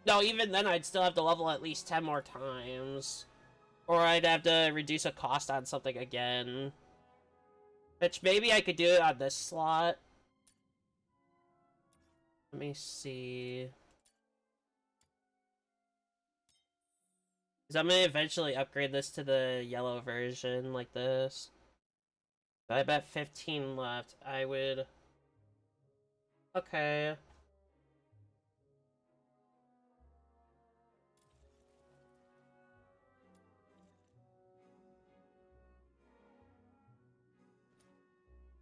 No, even then I'd still have to level at least 10 more times. Or I'd have to reduce a cost on something again. Which maybe I could do it on this slot. Let me see. Because I'm going to eventually upgrade this to the yellow version like this. So I bet 15 left. I would... Okay.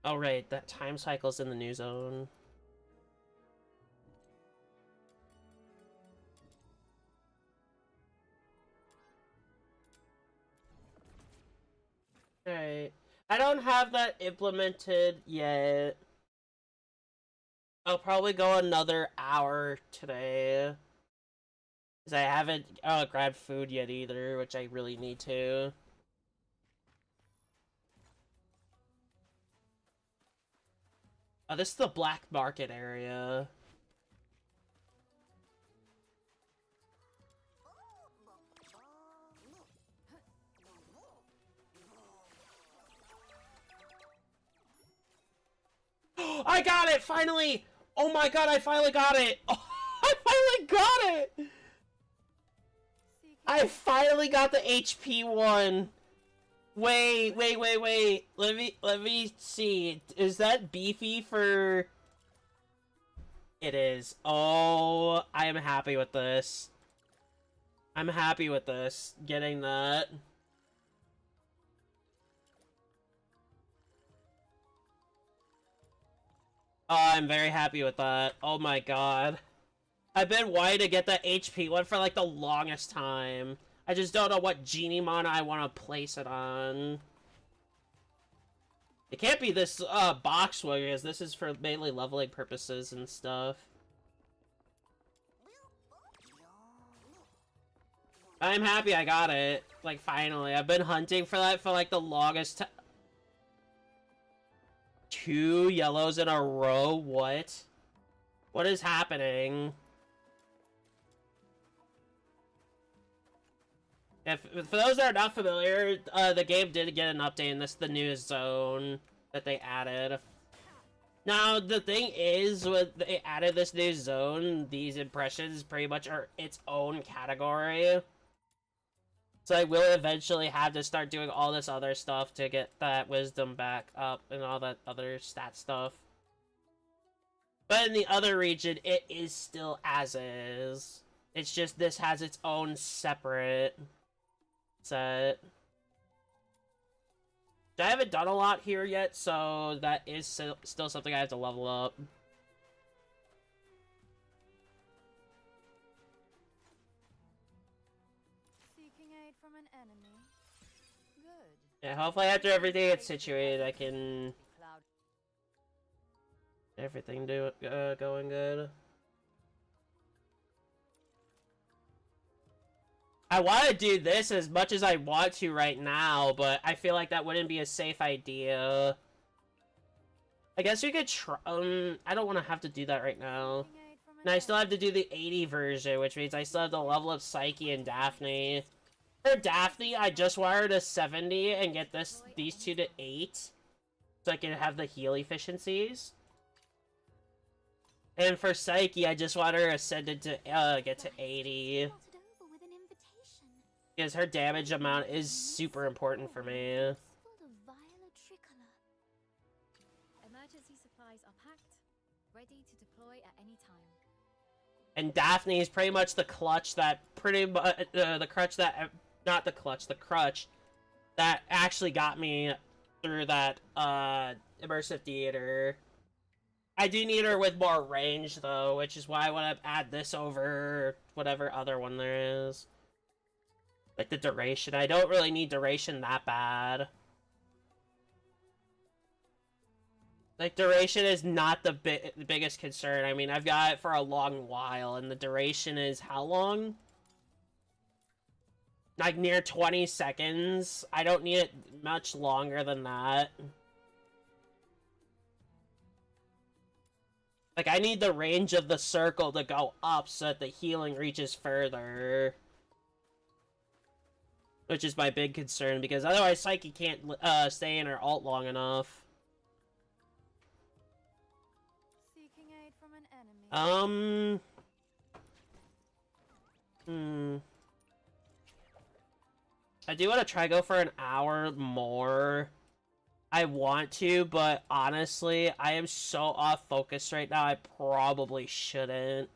Oh right, that time cycle's in the new zone. Alright. I don't have that implemented yet. I'll probably go another hour today. Because I haven't grabbed food yet either, which I really need to. Oh, this is the black market area. I got it! Finally! Oh my god, I finally got it! Oh, I finally got it! I finally got the HP one! Wait. Let me see. Is that beefy for... It is. Oh, I am happy with this. I'm happy with this. Getting that. Oh, I'm very happy with that. Oh my god. I've been wanting to get that HP one for like the longest time. I just don't know what Genie Mana I want to place it on. It can't be this box one, because this is for mainly leveling purposes and stuff. I'm happy I got it. Like, finally. I've been hunting for that for like the longest time. 2 yellows in a row? What? What is happening? For those that are not familiar, the game did get an update, and this is the new zone that they added. Now, the thing is, when they added this new zone, these impressions pretty much are its own category. So I will eventually have to start doing all this other stuff to get that wisdom back up and all that other stat stuff. But in the other region, it is still as is. It's just this has its own separate set. I haven't done a lot here yet, so that is still something I have to level up. Seeking aid from an enemy. Good. Yeah, hopefully after everything gets situated, I can... Cloud. Everything going good. I want to do this as much as I want to right now, but I feel like that wouldn't be a safe idea. I guess we could try... I don't want to have to do that right now. And I still have to do the 80 version, which means I still have to level up Psyche and Daphne. For Daphne, I just want her to 70 and get these two to 8. So I can have the heal efficiencies. And for Psyche, I just want her ascended to get to 80. Because her damage amount is super important for me. Emergency supplies are packed, ready to deploy at any time. And Daphne is pretty much the clutch that not the clutch, the crutch that actually got me through that immersive theater. I do need her with more range though, which is why I want to add this over whatever other one there is. Like the duration. I don't really need duration that bad. Like, duration is not the biggest concern. I mean, I've got it for a long while, and the duration is how long? Like, near 20 seconds. I don't need it much longer than that. Like, I need the range of the circle to go up so that the healing reaches further. Which is my big concern, because otherwise Psyche can't stay in her ult long enough. Seeking aid from an enemy. I do want to try go for an hour more. I want to, but honestly, I am so off focus right now, I probably shouldn't.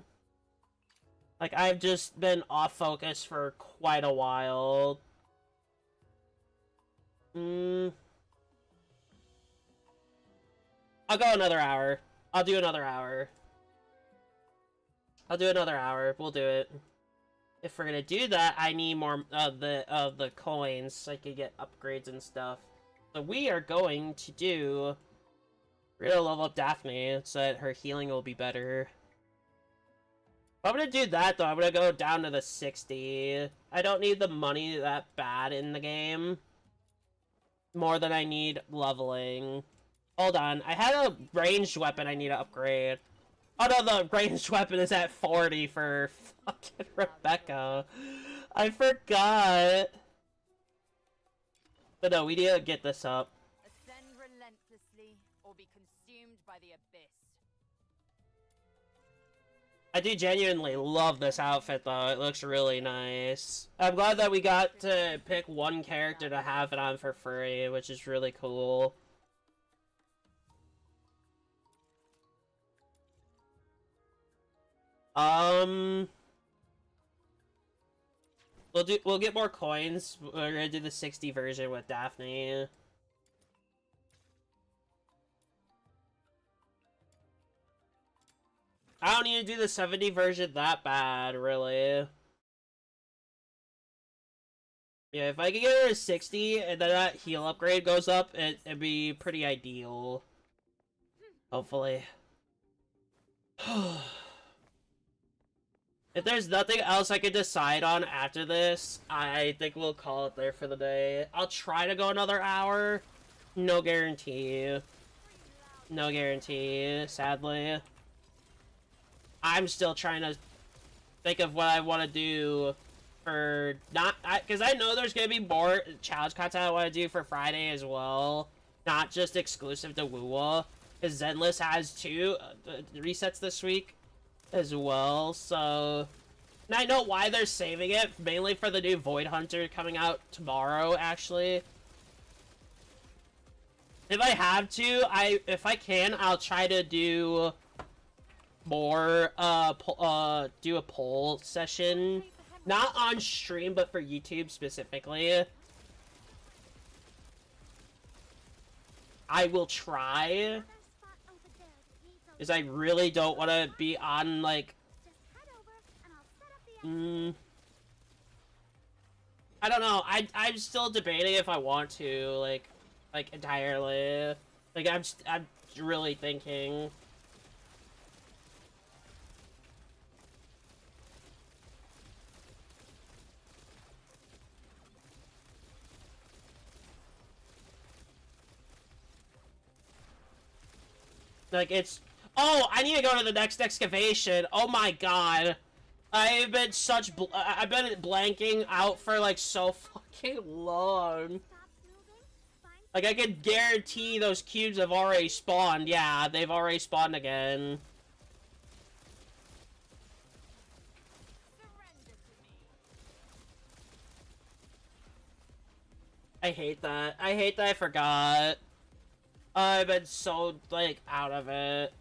Like, I've just been off focus for quite a while. I'll go another hour. I'll do another hour. I'll do another hour. We'll do it. If we're gonna do that, I need more of the coins so I can get upgrades and stuff. So we are going to do... We're gonna level up Daphne so that her healing will be better. If I'm gonna do that though, I'm gonna go down to the 60. I don't need the money that bad in the game. More than I need leveling. Hold on, I had a ranged weapon I need to upgrade. Oh no, the ranged weapon is at 40 for fucking Rebecca. I forgot. But no, we need to get this up. Ascend relentlessly, or be consumed by the abyss. I do genuinely love this outfit though, it looks really nice. I'm glad that we got to pick one character to have it on for free, which is really cool. We'll get more coins. We're gonna do the 60 version with Daphne. I don't need to do the 70 version that bad, really. Yeah, if I could get her to 60 and then that heal upgrade goes up, it'd be pretty ideal. Hopefully. If there's nothing else I could decide on after this, I think we'll call it there for the day. I'll try to go another hour. No guarantee. No guarantee, sadly. I'm still trying to think of what I want to do for because I know there's gonna be more challenge content I want to do for Friday as well, not just exclusive to WoWa. Because Zenless has 2 resets this week as well, so and I know why they're saving it, mainly for the new Void Hunter coming out tomorrow. Actually, if I have to, if I can, I'll try to do more do a poll session, not on stream but for YouTube specifically. I will try, because I really don't want to be on like I don't know, I'm still debating if I want to like entirely, like I'm really thinking. Like, it's... Oh, I need to go to the next excavation. Oh my god. I've been I've been blanking out for, like, so fucking long. Like, I can guarantee those cubes have already spawned. Yeah, they've already spawned again. I hate that. I hate that I forgot. I've been so, like, out of it.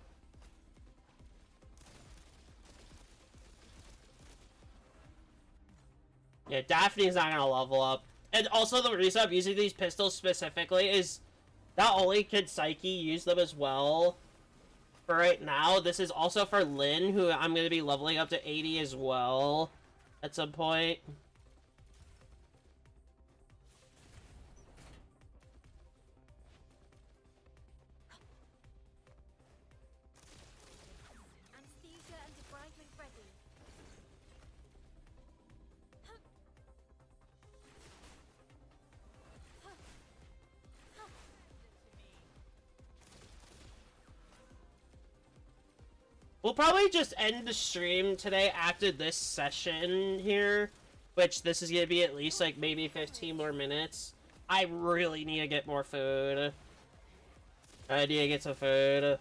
Yeah, Daphne's not gonna level up. And also the reason I'm using these pistols specifically is not only can Psyche use them as well for right now, this is also for Lynn, who I'm gonna be leveling up to 80 as well at some point. Anesthesia and debridement ready. We'll probably just end the stream today after this session here, which this is gonna be at least like maybe 15 more minutes. I really need to get more food. I need to get some food.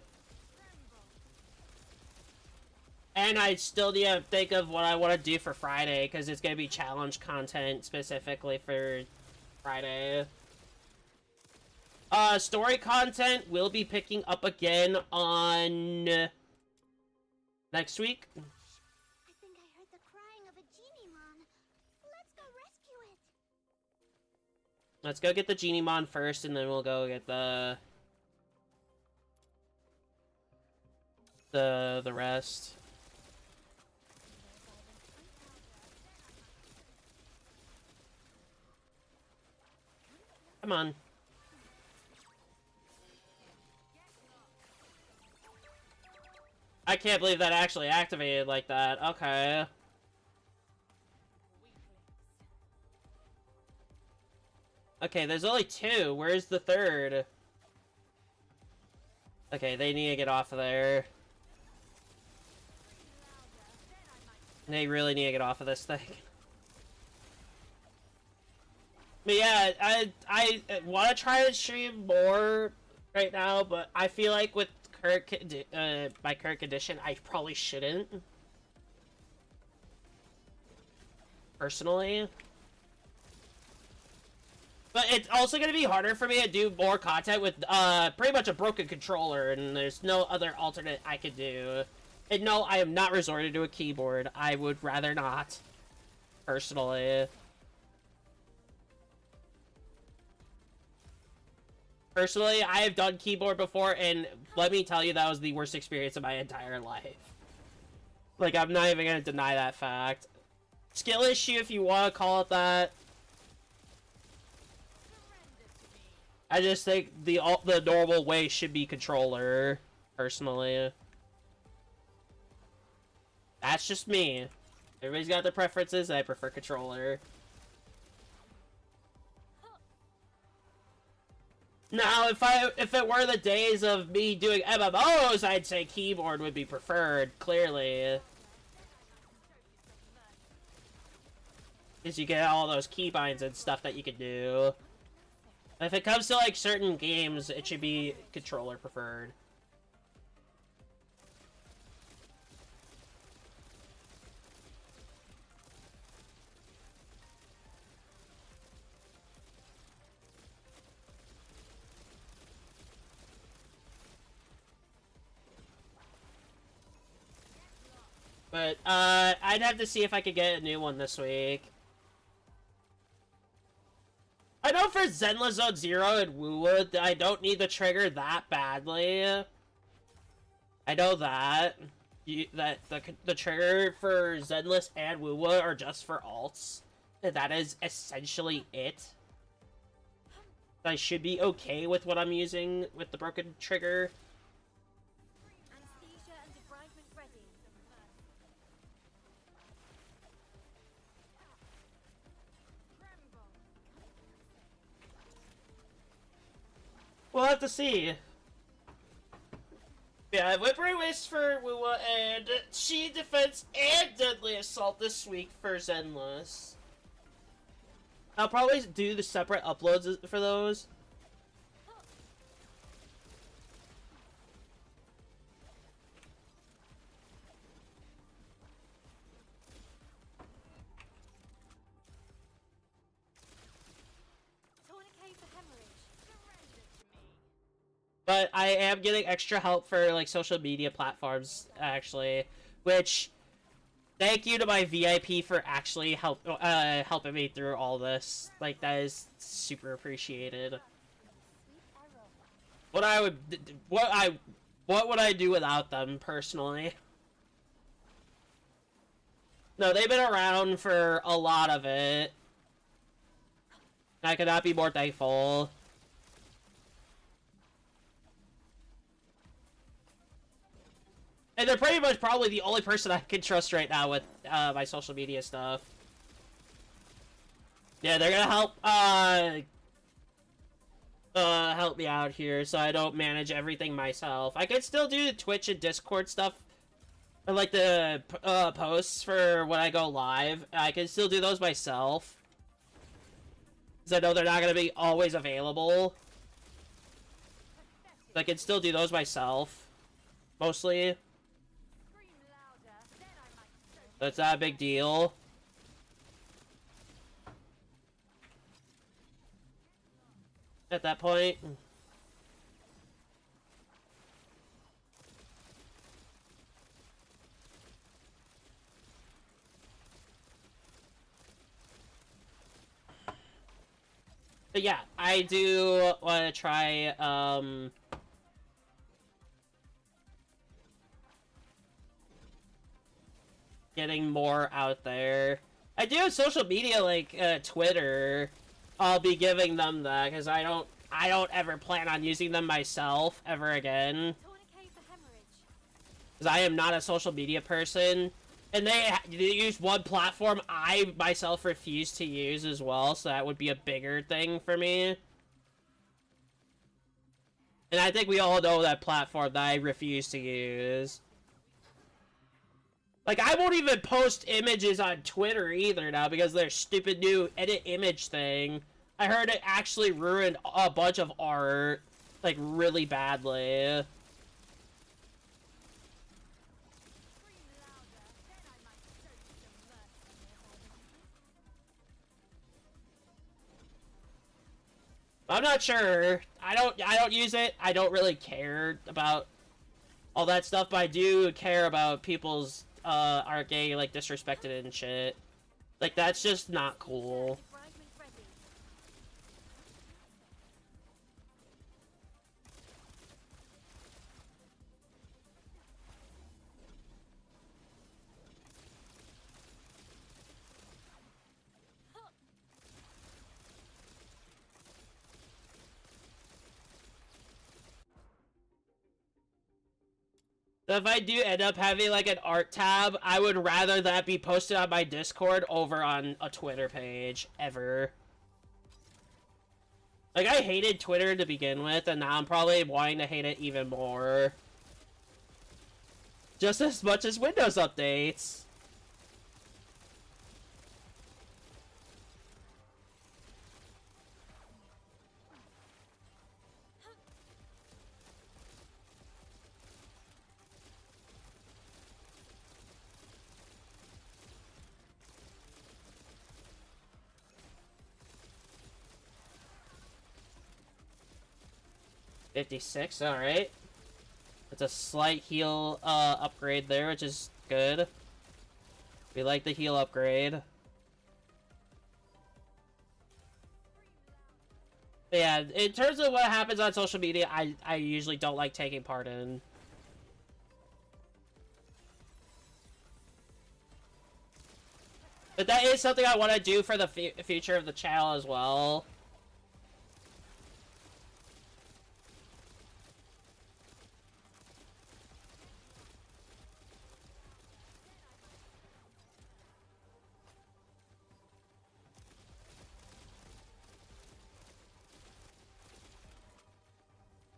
And I still need to think of what I want to do for Friday, because it's going to be challenge content specifically for Friday. Story content will be picking up again on next week. I think I heard the crying of a genie mon. Let's go rescue it. Let's go get the Genie Mon first, and then we'll go get the rest. Come on. I can't believe that actually activated like that. Okay. Okay, there's only two. Where's the third? Okay, they need to get off of there. They really need to get off of this thing. But yeah, I want to try to stream more right now, but I feel like with my current condition, I probably shouldn't. Personally. But it's also going to be harder for me to do more content with pretty much a broken controller, and there's no other alternate I could do. And no, I am not resorting to a keyboard. I would rather not. Personally. Personally, I have done keyboard before, and let me tell you, that was the worst experience of my entire life. Like, I'm not even going to deny that fact. Skill issue, if you want to call it that. I just think the normal way should be controller, personally. That's just me. Everybody's got their preferences, I prefer controller. Now, if it were the days of me doing MMOs, I'd say keyboard would be preferred, clearly. Because you get all those keybinds and stuff that you can do. If it comes to, like, certain games, it should be controller preferred. But, I'd have to see if I could get a new one this week. I know for Zenless Zone Zero and Wuwa, I don't need the trigger that badly. I know that. The trigger for Zenless and Wuwa are just for alts. And that is essentially it. I should be okay with what I'm using with the broken trigger. Anesthesia and debridement ready. We'll have to see. Yeah, Whippery Whisk for Wuwa and She Defense and Deadly Assault this week for Zenless. I'll probably do the separate uploads for those. Tourniquet for hemorrhage. Surrender to me. But I am getting extra help for, like, social media platforms, actually. Which, thank you to my VIP for actually helping me through all this. Like, that is super appreciated. What would I do without them, personally? No, they've been around for a lot of it. I could not be more thankful. And they're pretty much probably the only person I can trust right now with my social media stuff. Yeah, they're gonna help me out here so I don't manage everything myself. I could still do the Twitch and Discord stuff, like the posts for when I go live. I can still do those myself, because I know they're not gonna be always available. I can still do those myself, mostly. That's not a big deal. At that point. But yeah, I do want to try, getting more out there. I do have social media like Twitter. I'll be giving them that because I don't ever plan on using them myself ever again. Because I am not a social media person, and they use one platform I myself refuse to use as well, so that would be a bigger thing for me. And I think we all know that platform that I refuse to use. Like, I won't even post images on Twitter either now because their stupid new edit image thing. I heard it actually ruined a bunch of art, like, really badly. I'm not sure. I don't use it. I don't really care about all that stuff, but I do care about people's art getting, like, disrespected and shit. Like, that's just not cool. So if I do end up having, like, an art tab, I would rather that be posted on my Discord over on a Twitter page, ever. Like, I hated Twitter to begin with, and now I'm probably wanting to hate it even more. Just as much as Windows updates. $56, alright. It's a slight heal upgrade there, which is good. We like the heal upgrade. But yeah, in terms of what happens on social media, I usually don't like taking part in. But that is something I want to do for the future of the channel as well.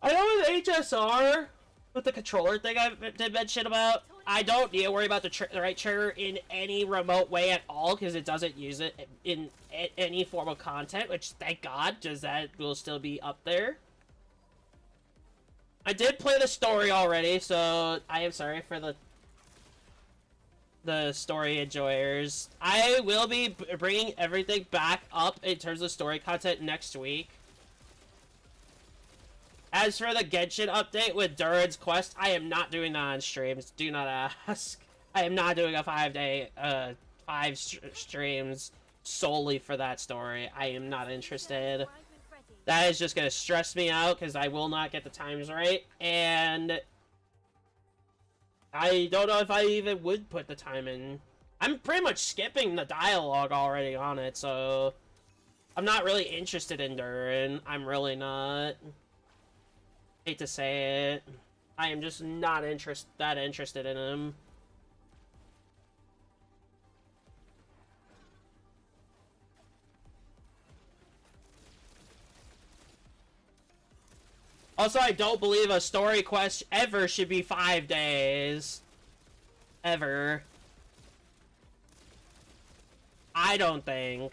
I know with HSR, with the controller thing I did mention about, I don't need to worry about the right trigger in any remote way at all, because it doesn't use it in any form of content, which, thank God, because that will still be up there. I did play the story already, so I am sorry for the story enjoyers. I will be bringing everything back up in terms of story content next week. As for the Genshin update with Duran's Quest, I am not doing that on streams. Do not ask. I am not doing a 5-day, streams solely for that story. I am not interested. That is just gonna stress me out because I will not get the times right, and I don't know if I even would put the time in. I'm pretty much skipping the dialogue already on it, so I'm not really interested in Durin. I'm really not. Hate to say it. I am just not that interested in him. Also, I don't believe a story quest ever should be 5 days. Ever. I don't think.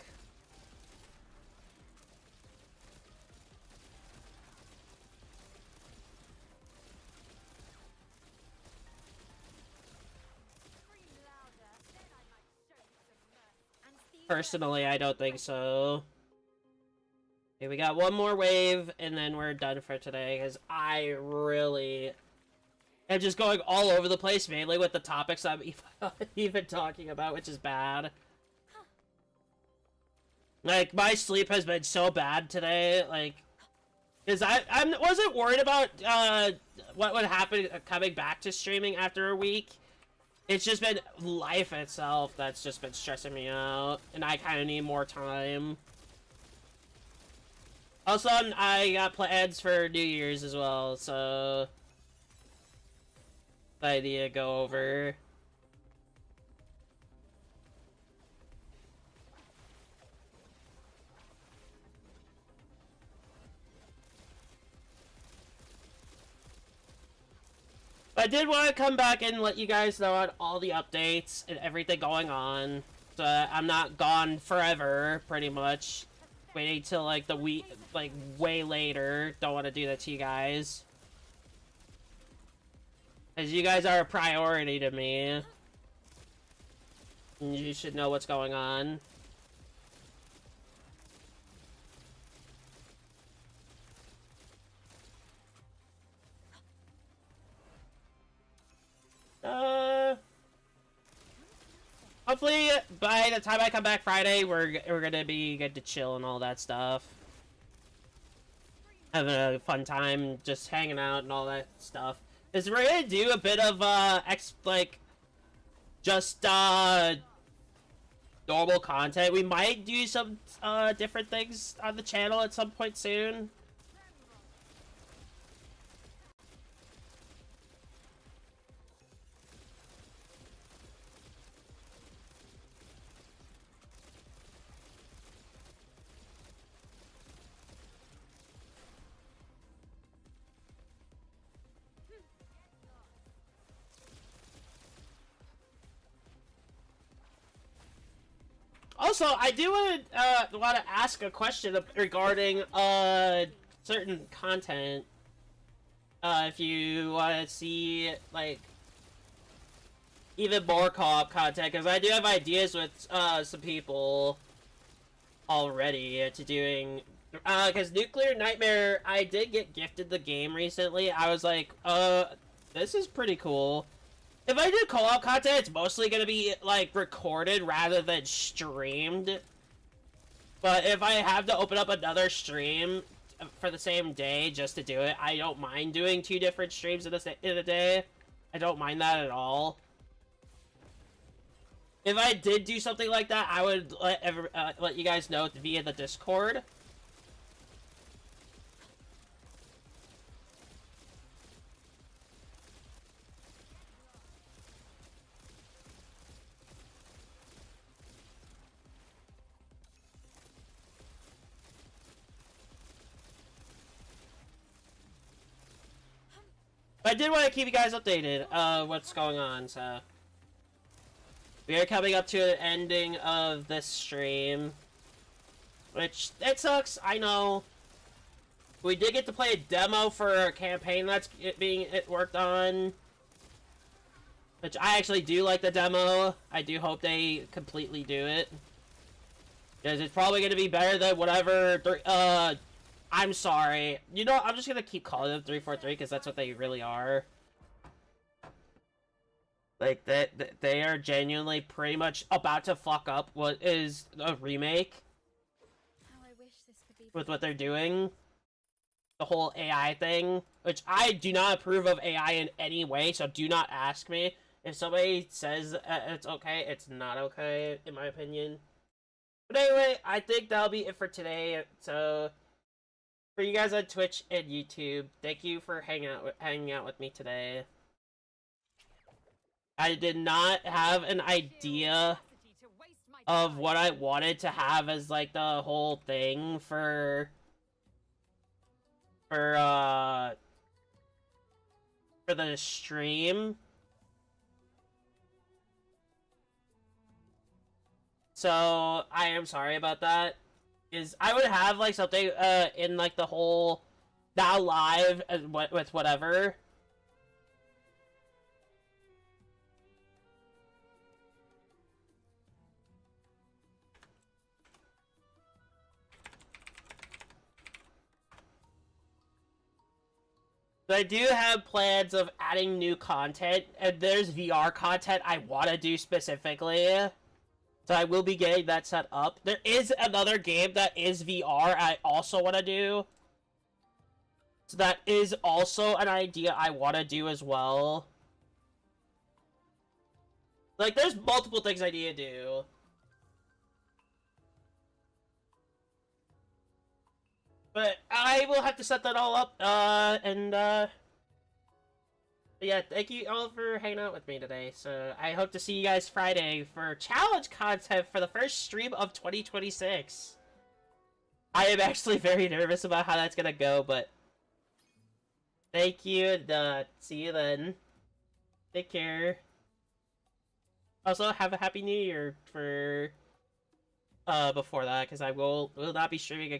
Personally, I don't think so. Okay, we got one more wave, and then we're done for today, because I really am just going all over the place, mainly with the topics I'm even talking about, which is bad. Like, my sleep has been so bad today, like, because I wasn't worried about, what would happen coming back to streaming after a week. It's just been life itself that's just been stressing me out, and I kind of need more time. Also, I got plans for New Year's as well, so the idea to go over. But I did want to come back and let you guys know on all the updates and everything going on, so I'm not gone forever, pretty much. Waiting till like the week, like way later. Don't want to do that to you guys, as you guys are a priority to me, and you should know what's going on. Hopefully by the time I come back Friday, we're gonna be good to chill and all that stuff. Having a fun time, just hanging out and all that stuff. Is we're gonna do a bit of normal content. We might do some different things on the channel at some point soon. Also, I do want to ask a question regarding certain content. If you want to see like even more co-op content, because I do have ideas with some people already to doing. Because Nuclear Nightmare, I did get gifted the game recently. I was like, this is pretty cool. If I do co-op content, it's mostly gonna be, like, recorded rather than streamed. But if I have to open up another stream for the same day just to do it, I don't mind doing 2 different streams in a day. I don't mind that at all. If I did do something like that, I would let you guys know via the Discord. But I did want to keep you guys updated, what's going on, so. We are coming up to an ending of this stream. Which, it sucks, I know. We did get to play a demo for a campaign that's being worked on. Which I actually do like the demo. I do hope they completely do it. Because it's probably going to be better than whatever, I'm sorry. You know, I'm just gonna keep calling them 343 because that's what they really are. Like, they are genuinely pretty much about to fuck up what is a remake How I wish this could be with what they're doing. The whole AI thing, which I do not approve of AI in any way, so do not ask me. If somebody says it's okay, it's not okay, in my opinion. But anyway, I think that'll be it for today. So, for you guys on Twitch and YouTube, thank you for hanging out with me today. I did not have an idea of what I wanted to have as like the whole thing for the stream. So I am sorry about that. Is I would have like something in like the whole now live and with whatever. So I do have plans of adding new content, and there's VR content I want to do specifically. So I will be getting that set up. There is another game that is VR I also want to do. So that is also an idea I want to do as well. Like, there's multiple things I need to do. But I will have to set that all up, but yeah, thank you all for hanging out with me today. So I hope to see you guys Friday for challenge content for the first stream of 2026. I am actually very nervous about how that's gonna go, but thank you, and see you then. Take care. Also, have a happy new year for before that, because I will not be streaming again.